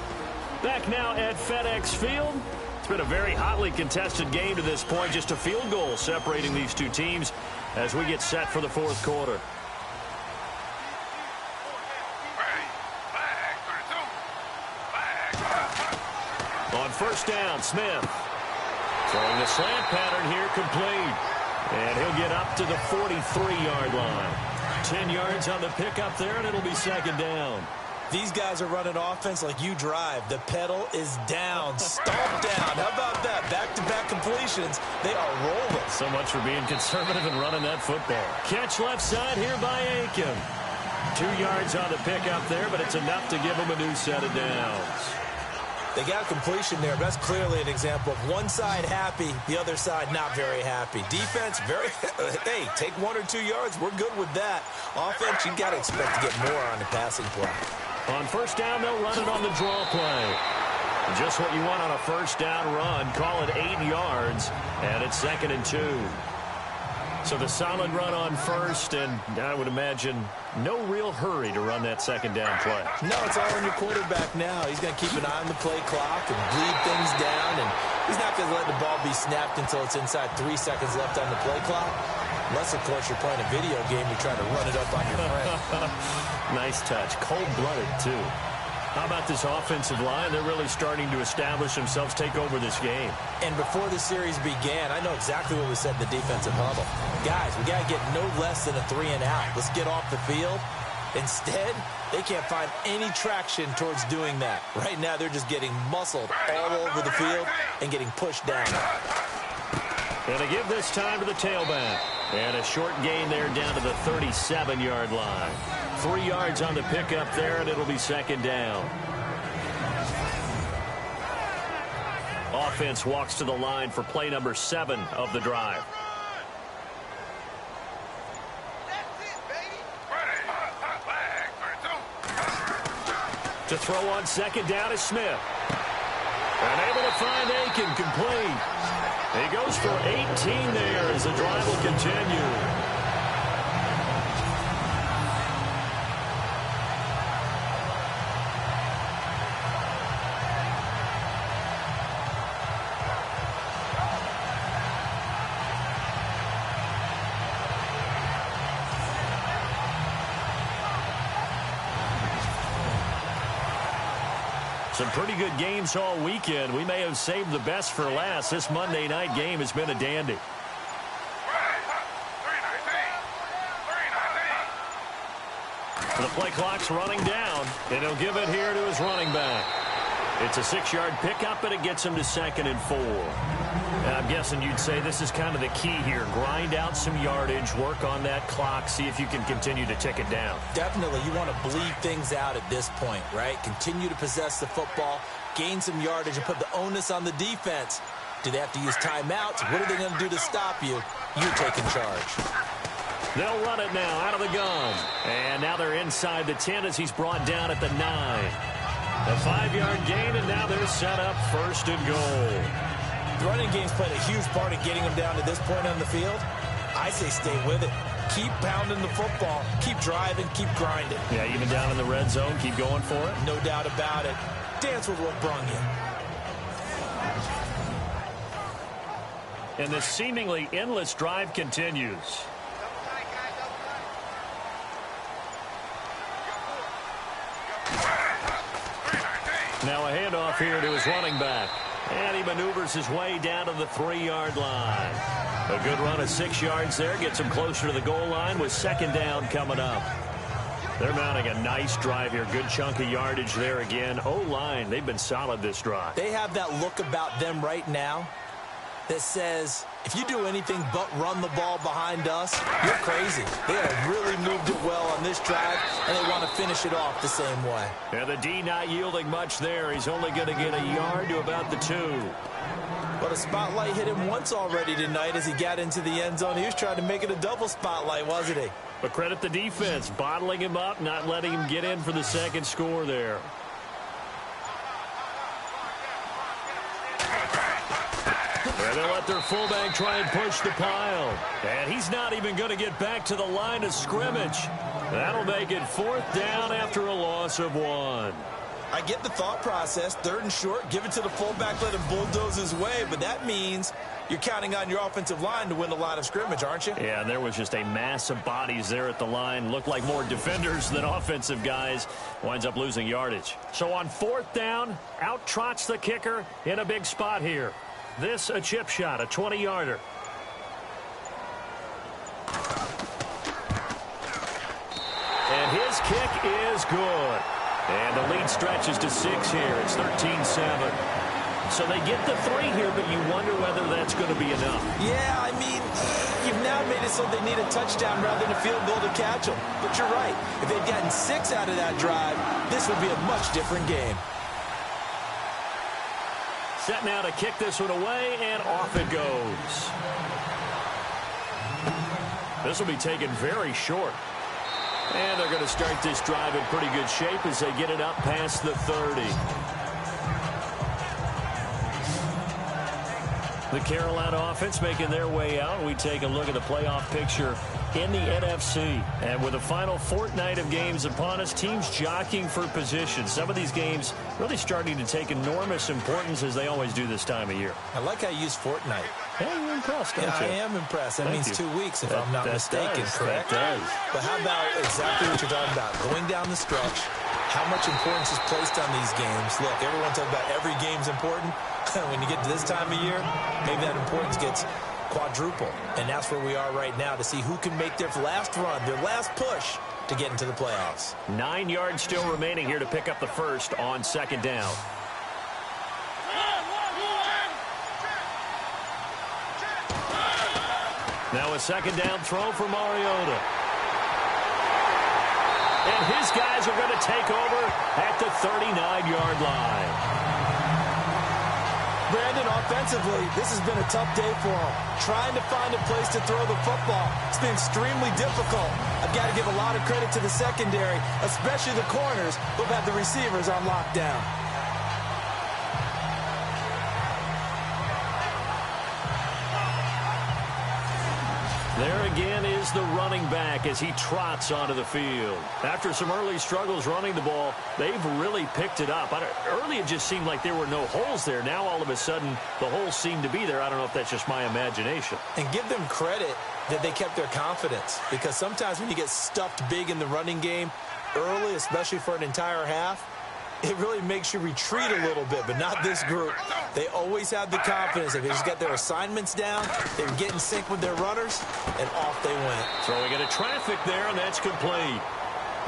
Back now at FedEx Field. It's been a very hotly contested game to this point. Just a field goal separating these two teams as we get set for the 4th quarter. On 1st down, Smith. Throwing the slant pattern here complete. And he'll get up to the 43-yard line. 10 yards on the pickup there, and it'll be 2nd down. These guys are running offense like you drive. The pedal is down, stomp down. How about that? Back-to-back completions. They are rolling. So much for being conservative and running that football. Catch left side here by Aiken. 2 yards on the pickup there, but it's enough to give them a new set of downs. They got a completion there, but that's clearly an example of one side happy, the other side not very happy. Defense, hey, take 1 or 2 yards. We're good with that. Offense, you got to expect to get more on the passing play. On first down, they'll run it on the draw play. Just what you want on a first down run. Call it 8 yards, and it's 2nd and 2. So the solid run on first, and I would imagine no real hurry to run that 2nd down play. No, it's all on your quarterback now. He's going to keep an eye on the play clock and bleed things down, and he's not going to let the ball be snapped until it's inside 3 seconds left on the play clock. Unless, of course, you're playing a video game, you're trying to run it up on your friend. Nice touch. Cold-blooded, too. How about this offensive line? They're really starting to establish themselves, take over this game. And before the series began, I know exactly what we said in the defensive huddle. Guys, we got to get no less than a 3-and-out. Let's get off the field. Instead, they can't find any traction towards doing that. Right now, they're just getting muscled all over the field and getting pushed down. And to give this time to the tailback. And a short gain there down to the 37-yard line. 3 yards on the pickup there, and it'll be 2nd down. Offense walks to the line for play number 7 of the drive. To throw on 2nd down is Smith. And able to find Aiken, complete. He goes for 18 there as the drive will continue. Some pretty good games all weekend. We may have saved the best for last. This Monday night game has been a dandy. The play clock's running down, and he'll give it here to his running back. It's a 6-yard pickup, and it gets him to 2nd and 4. I'm guessing you'd say this is kind of the key here. Grind out some yardage, work on that clock, see if you can continue to tick it down. Definitely, you want to bleed things out at this point, right? Continue to possess the football, gain some yardage, and put the onus on the defense. Do they have to use timeouts? What are they going to do to stop you? You're taking charge. They'll run it now out of the gun. And now they're inside the 10 as he's brought down at the 9. A 5-yard gain, and now they're set up 1st and goal. The running game's played a huge part in getting them down to this point on the field. I say stay with it. Keep pounding the football. Keep driving. Keep grinding. Yeah, even down in the red zone, keep going for it. No doubt about it. Dance with what brung you. And this seemingly endless drive continues. Now a handoff here to his running back. And he maneuvers his way down to the 3-yard line. A good run of 6 yards there. Gets him closer to the goal line with 2nd down coming up. They're mounting a nice drive here. Good chunk of yardage there again. O-line, they've been solid this drive. They have that look about them right now that says, if you do anything but run the ball behind us, you're crazy. They have really moved it well on this drive, and they want to finish it off the same way. And the D not yielding much there. He's only going to get a yard to about the 2. But a spotlight hit him once already tonight as he got into the end zone. He was trying to make it a double spotlight, wasn't he? But credit the defense, bottling him up, not letting him get in for the 2nd score there. And they'll let their fullback try and push the pile. And he's not even going to get back to the line of scrimmage. That'll make it 4th down after a loss of 1. I get the thought process. 3rd and short, give it to the fullback, let him bulldoze his way. But that means you're counting on your offensive line to win the line of scrimmage, aren't you? Yeah, and there was just a mass of bodies there at the line. Looked like more defenders than offensive guys. Winds up losing yardage. So on 4th down, out trots the kicker in a big spot here. This a chip shot, a 20-yarder. And his kick is good. And the lead stretches to 6 here. It's 13-7. So they get the 3 here, but you wonder whether that's going to be enough. Yeah, I mean, You've now made it so they need a touchdown rather than a field goal to catch them. But you're right. If they'd gotten 6 out of that drive, this would be a much different game. Set now to kick this one away, and off it goes. This will be taken very short. And they're going to start this drive in pretty good shape as they get it up past the 30. The Carolina offense making their way out. We take a look at the playoff picture in the NFC. And with the final fortnight of games upon us, teams jockeying for position. Some of these games really starting to take enormous importance as they always do this time of year. I like how you use fortnight. Hey, you're impressed, don't you? I am impressed. That means 2 weeks, if I'm not mistaken, correct? That does. But how about exactly what you're talking about? Going down the stretch, how much importance is placed on these games? Look, everyone talks about every game's important. When you get to this time of year, maybe that importance gets quadruple. And that's where we are right now to see who can make their last run, their last push to get into the playoffs. 9 yards still remaining here to pick up the first on second down. Now a second down throw for Mariota. And his guys are going to take over at the 39-yard line. Brandon, offensively, this has been a tough day for him. Trying to find a place to throw the football. It's been extremely difficult. I've got to give a lot of credit to the secondary, especially the corners who've had the receivers on lockdown. There again is the running back as he trots onto the field. After some early struggles running the ball, they've really picked it up. Early it just seemed like there were no holes there. Now all of a sudden the holes seem to be there. I don't know if that's just my imagination. And give them credit that they kept their confidence, because sometimes when you get stuffed big in the running game early, especially for an entire half, it really makes you retreat a little bit, but not this group. They always had the confidence. If they just got their assignments down, they would get in sync with their runners, and off they went. Throwing into traffic there, and that's complete.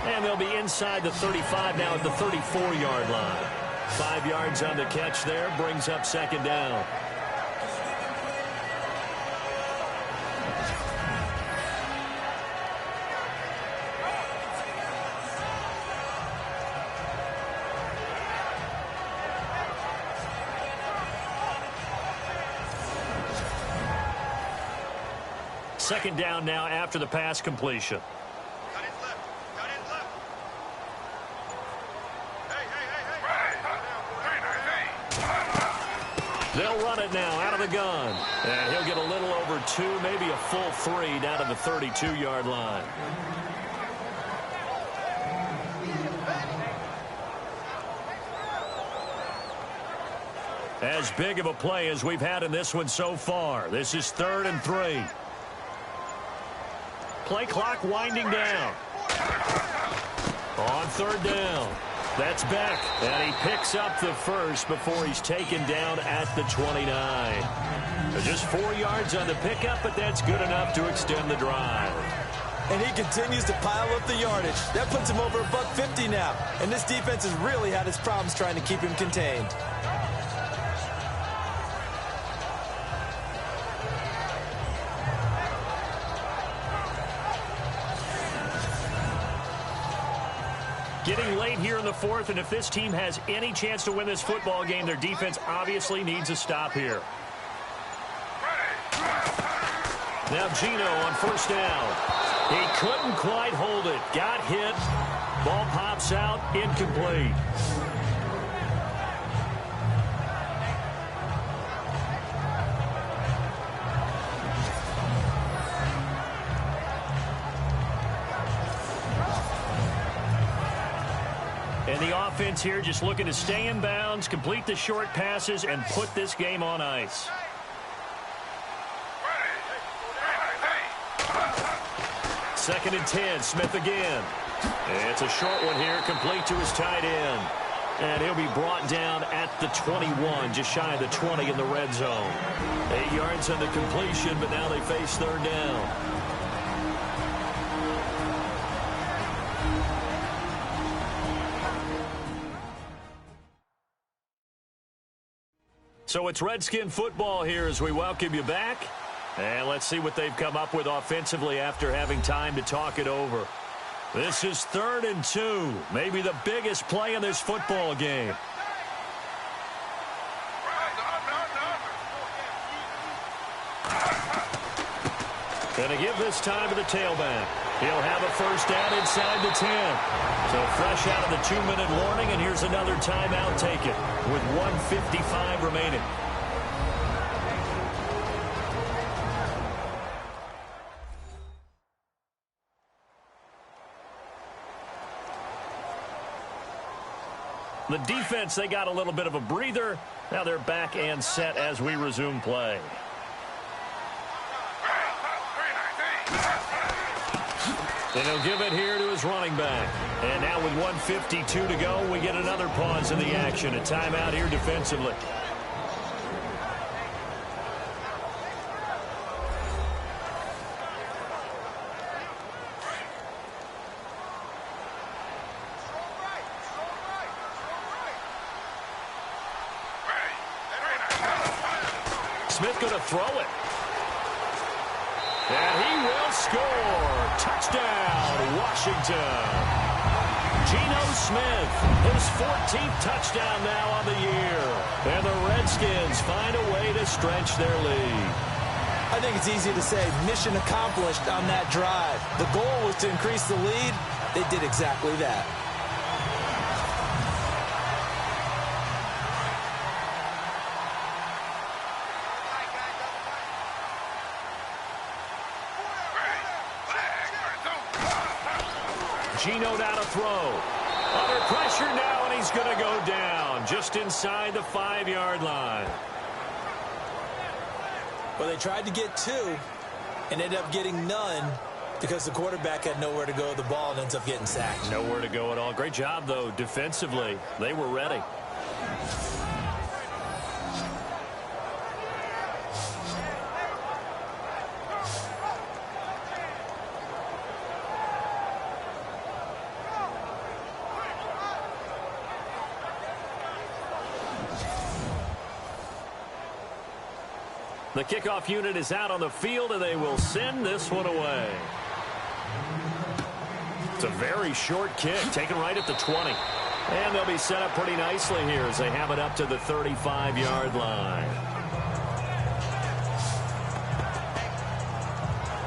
And they'll be inside the 35 now at the 34-yard line. 5 yards on the catch there, brings up second down. Second down now after the pass completion. Cut in left. Cut in left. Hey. They'll run it now out of the gun. And he'll get a little over 2, maybe a full 3 down to the 32-yard line. As big of a play as we've had in this one so far. This is 3rd and 3. Play clock winding down. On 3rd down. That's Beck. And he picks up the first before he's taken down at the 29. Just 4 yards on the pickup, but that's good enough to extend the drive. And he continues to pile up the yardage. That puts him over $150 now. And this defense has really had its problems trying to keep him contained. Getting late here in the 4th, and if this team has any chance to win this football game, their defense obviously needs a stop here. Now Gino on 1st down. He couldn't quite hold it. Got hit. Ball pops out. Incomplete. And the offense here just looking to stay in bounds, complete the short passes, and put this game on ice. Second and 10, Smith again. It's a short one here, complete to his tight end. And he'll be brought down at the 21, just shy of the 20 in the red zone. 8 yards on the completion, but now they face 3rd down. So it's Redskin football here as we welcome you back. And let's see what they've come up with offensively after having time to talk it over. This is 3rd and 2. Maybe the biggest play in this football game. Going to give this time to the tailback. He'll have a first down inside the 10. So fresh out of the 2-minute warning, and here's another timeout taken with 1:55 remaining. The defense, they got a little bit of a breather. Now they're back and set as we resume play. And he'll give it here to his running back. And now with 1:52 to go, we get another pause in the action. A timeout here defensively. Smith going to throw it. And he will score. Touchdown, Washington. Geno Smith, his 14th touchdown now on the year. And the Redskins find a way to stretch their lead. I think it's easy to say mission accomplished on that drive. The goal was to increase the lead. They did exactly that. Geno down to throw. Under pressure now, and he's going to go down just inside the 5-yard line. Well, they tried to get 2 and ended up getting none because the quarterback had nowhere to go with the ball and ends up getting sacked. Nowhere to go at all. Great job, though, defensively. They were ready. The kickoff unit is out on the field, and they will send this one away. It's a very short kick, taken right at the 20. And they'll be set up pretty nicely here as they have it up to the 35-yard line.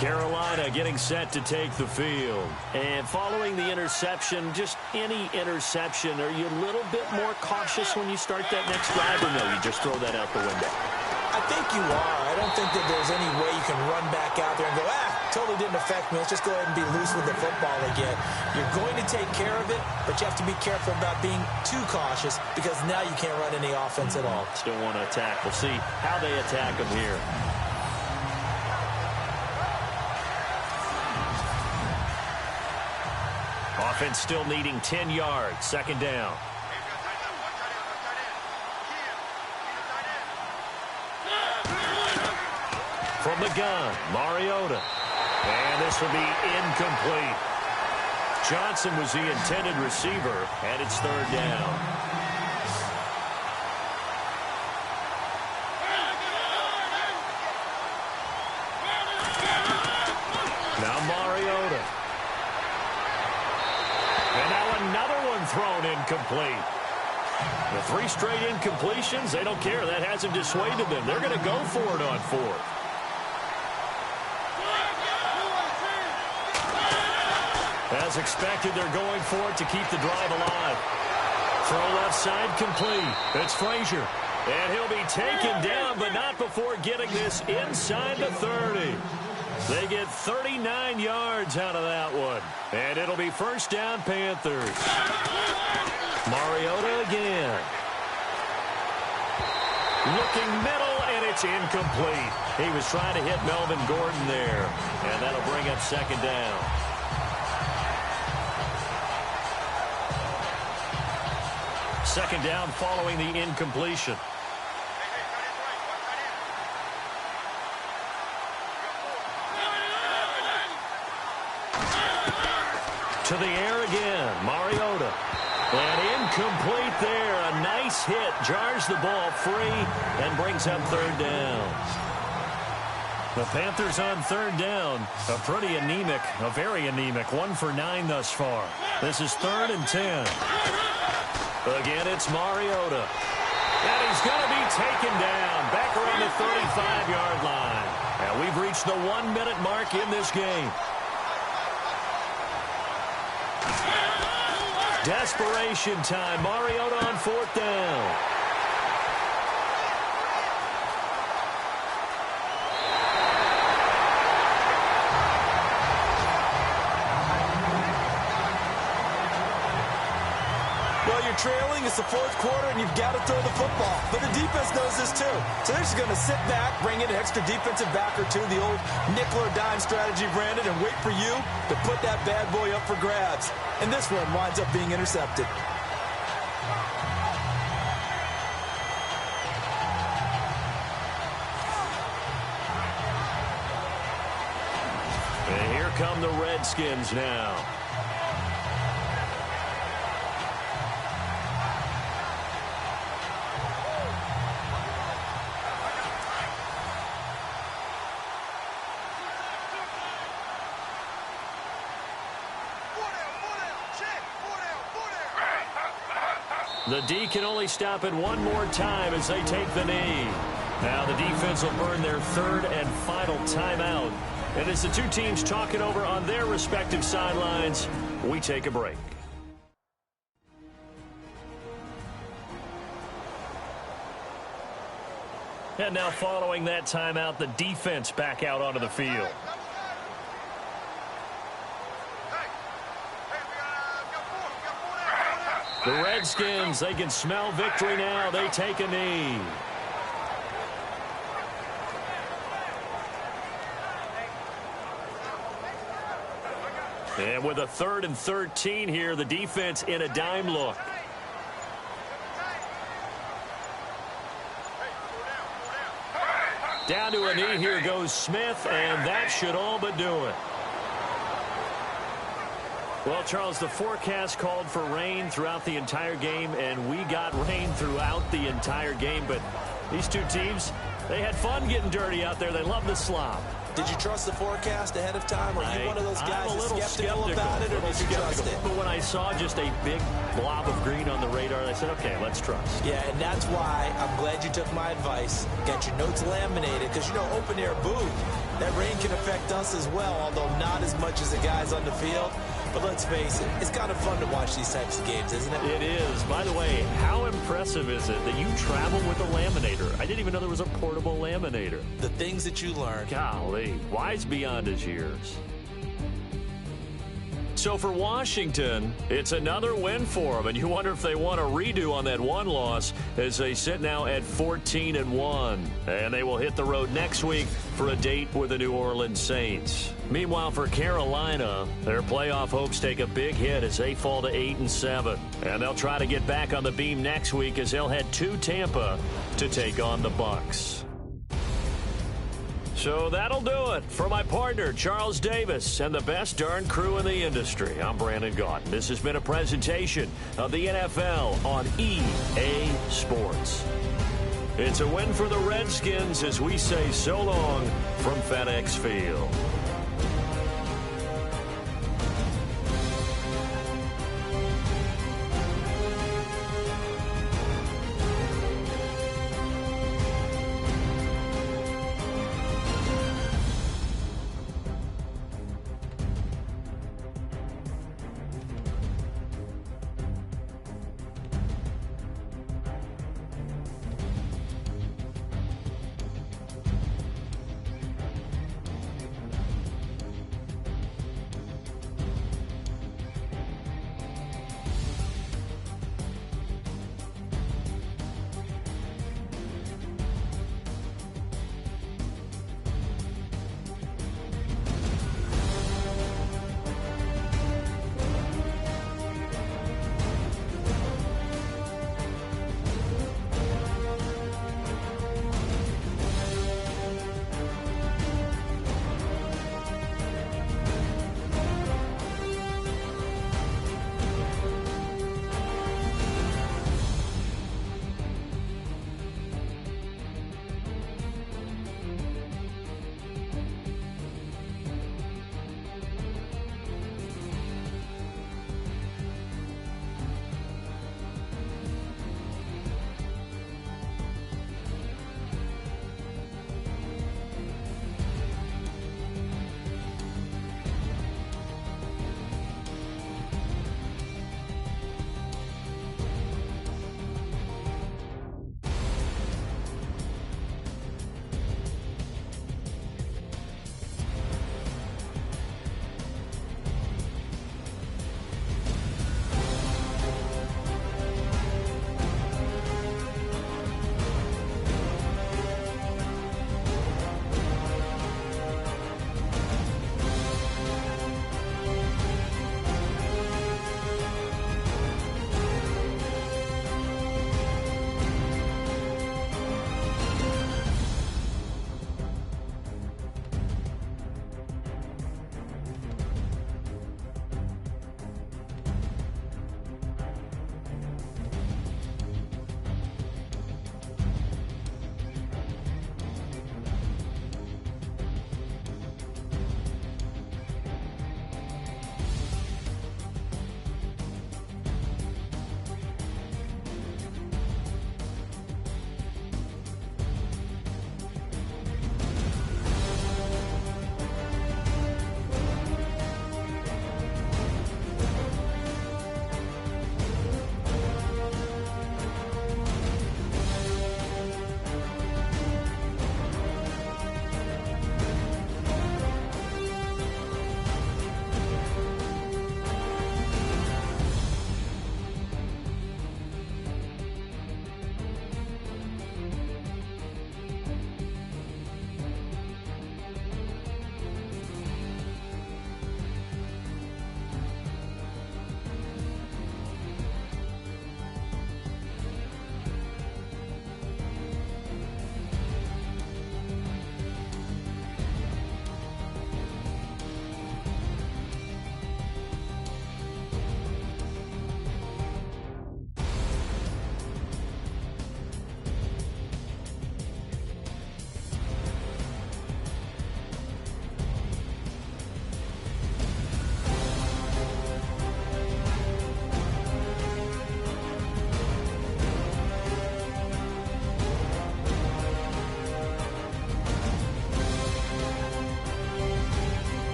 Carolina getting set to take the field. And following the interception, just any interception, are you a little bit more cautious when you start that next drive, or no, you just throw that out the window? I think you are. I don't think that there's any way you can run back out there and go, totally didn't affect me. Let's just go ahead and be loose with the football again. You're going to take care of it, but you have to be careful about being too cautious because now you can't run any offense at all. Still want to attack. We'll see how they attack them here. Offense still needing 10 yards. 2nd down. From the gun, Mariota. And this will be incomplete. Johnson was the intended receiver, and it's 3rd down. Now Mariota. And now another one thrown incomplete. The 3 straight incompletions, they don't care. That hasn't dissuaded them. They're going to go for it on 4th. As expected, they're going for it to keep the drive alive. Throw left side complete. It's Frazier. And he'll be taken down, but not before getting this inside the 30. They get 39 yards out of that one. And it'll be 1st down, Panthers. Mariota again. Looking middle, and it's incomplete. He was trying to hit Melvin Gordon there. And that'll bring up 2nd down. Second down following the incompletion. To the air again, Mariota. And incomplete there. A nice hit. Jars the ball free and brings up 3rd down. The Panthers on third down. A pretty anemic, a very anemic 1 for 9 thus far. This is 3rd and 10. Again, it's Mariota. And he's going to be taken down back around the 35-yard line. And we've reached the 1-minute mark in this game. Desperation time. Mariota on 4th down. Trailing, it's the 4th quarter, and you've got to throw the football. But the defense knows this too. So they're just going to sit back, bring in an extra defensive back or two, the old nickel or dime strategy, Brandon, and wait for you to put that bad boy up for grabs. And this one winds up being intercepted. And here come the Redskins now. The D can only stop it one more time as they take the knee. Now the defense will burn their 3rd and final timeout. And as the two teams talk it over on their respective sidelines, we take a break. And now following that timeout, the defense back out onto the field. The Redskins, they can smell victory now. They take a knee. And with a 3rd and 13 here, the defense in a dime look. Down to a knee, here goes Smith, and that should all but do it. Well, Charles, the forecast called for rain throughout the entire game, and we got rain throughout the entire game. But these two teams, they had fun getting dirty out there. They love the slop. Did you trust the forecast ahead of time? Are you one of those guys that's skeptical about it, or did you trust it? But when I saw just a big blob of green on the radar, I said, okay, let's trust. Yeah, and that's why I'm glad you took my advice. Got your notes laminated, because, you know, open-air booth, that rain can affect us as well, although not as much as the guys on the field. But let's face it, it's kind of fun to watch these types of games, isn't it? It is. By the way, how impressive is it that you travel with a laminator? I didn't even know there was a portable laminator. The things that you learn. Golly, wise beyond his years. So for Washington, it's another win for them, and you wonder if they want a redo on that one loss as they sit now at 14-1. And they will hit the road next week for a date with the New Orleans Saints. Meanwhile, for Carolina, their playoff hopes take a big hit as they fall to 8-7. And they'll try to get back on the beam next week as they'll head to Tampa to take on the Bucs. So that'll do it for my partner, Charles Davis, and the best darn crew in the industry. I'm Brandon Gaudin. This has been a presentation of the NFL on EA Sports. It's a win for the Redskins as we say so long from FedEx Field.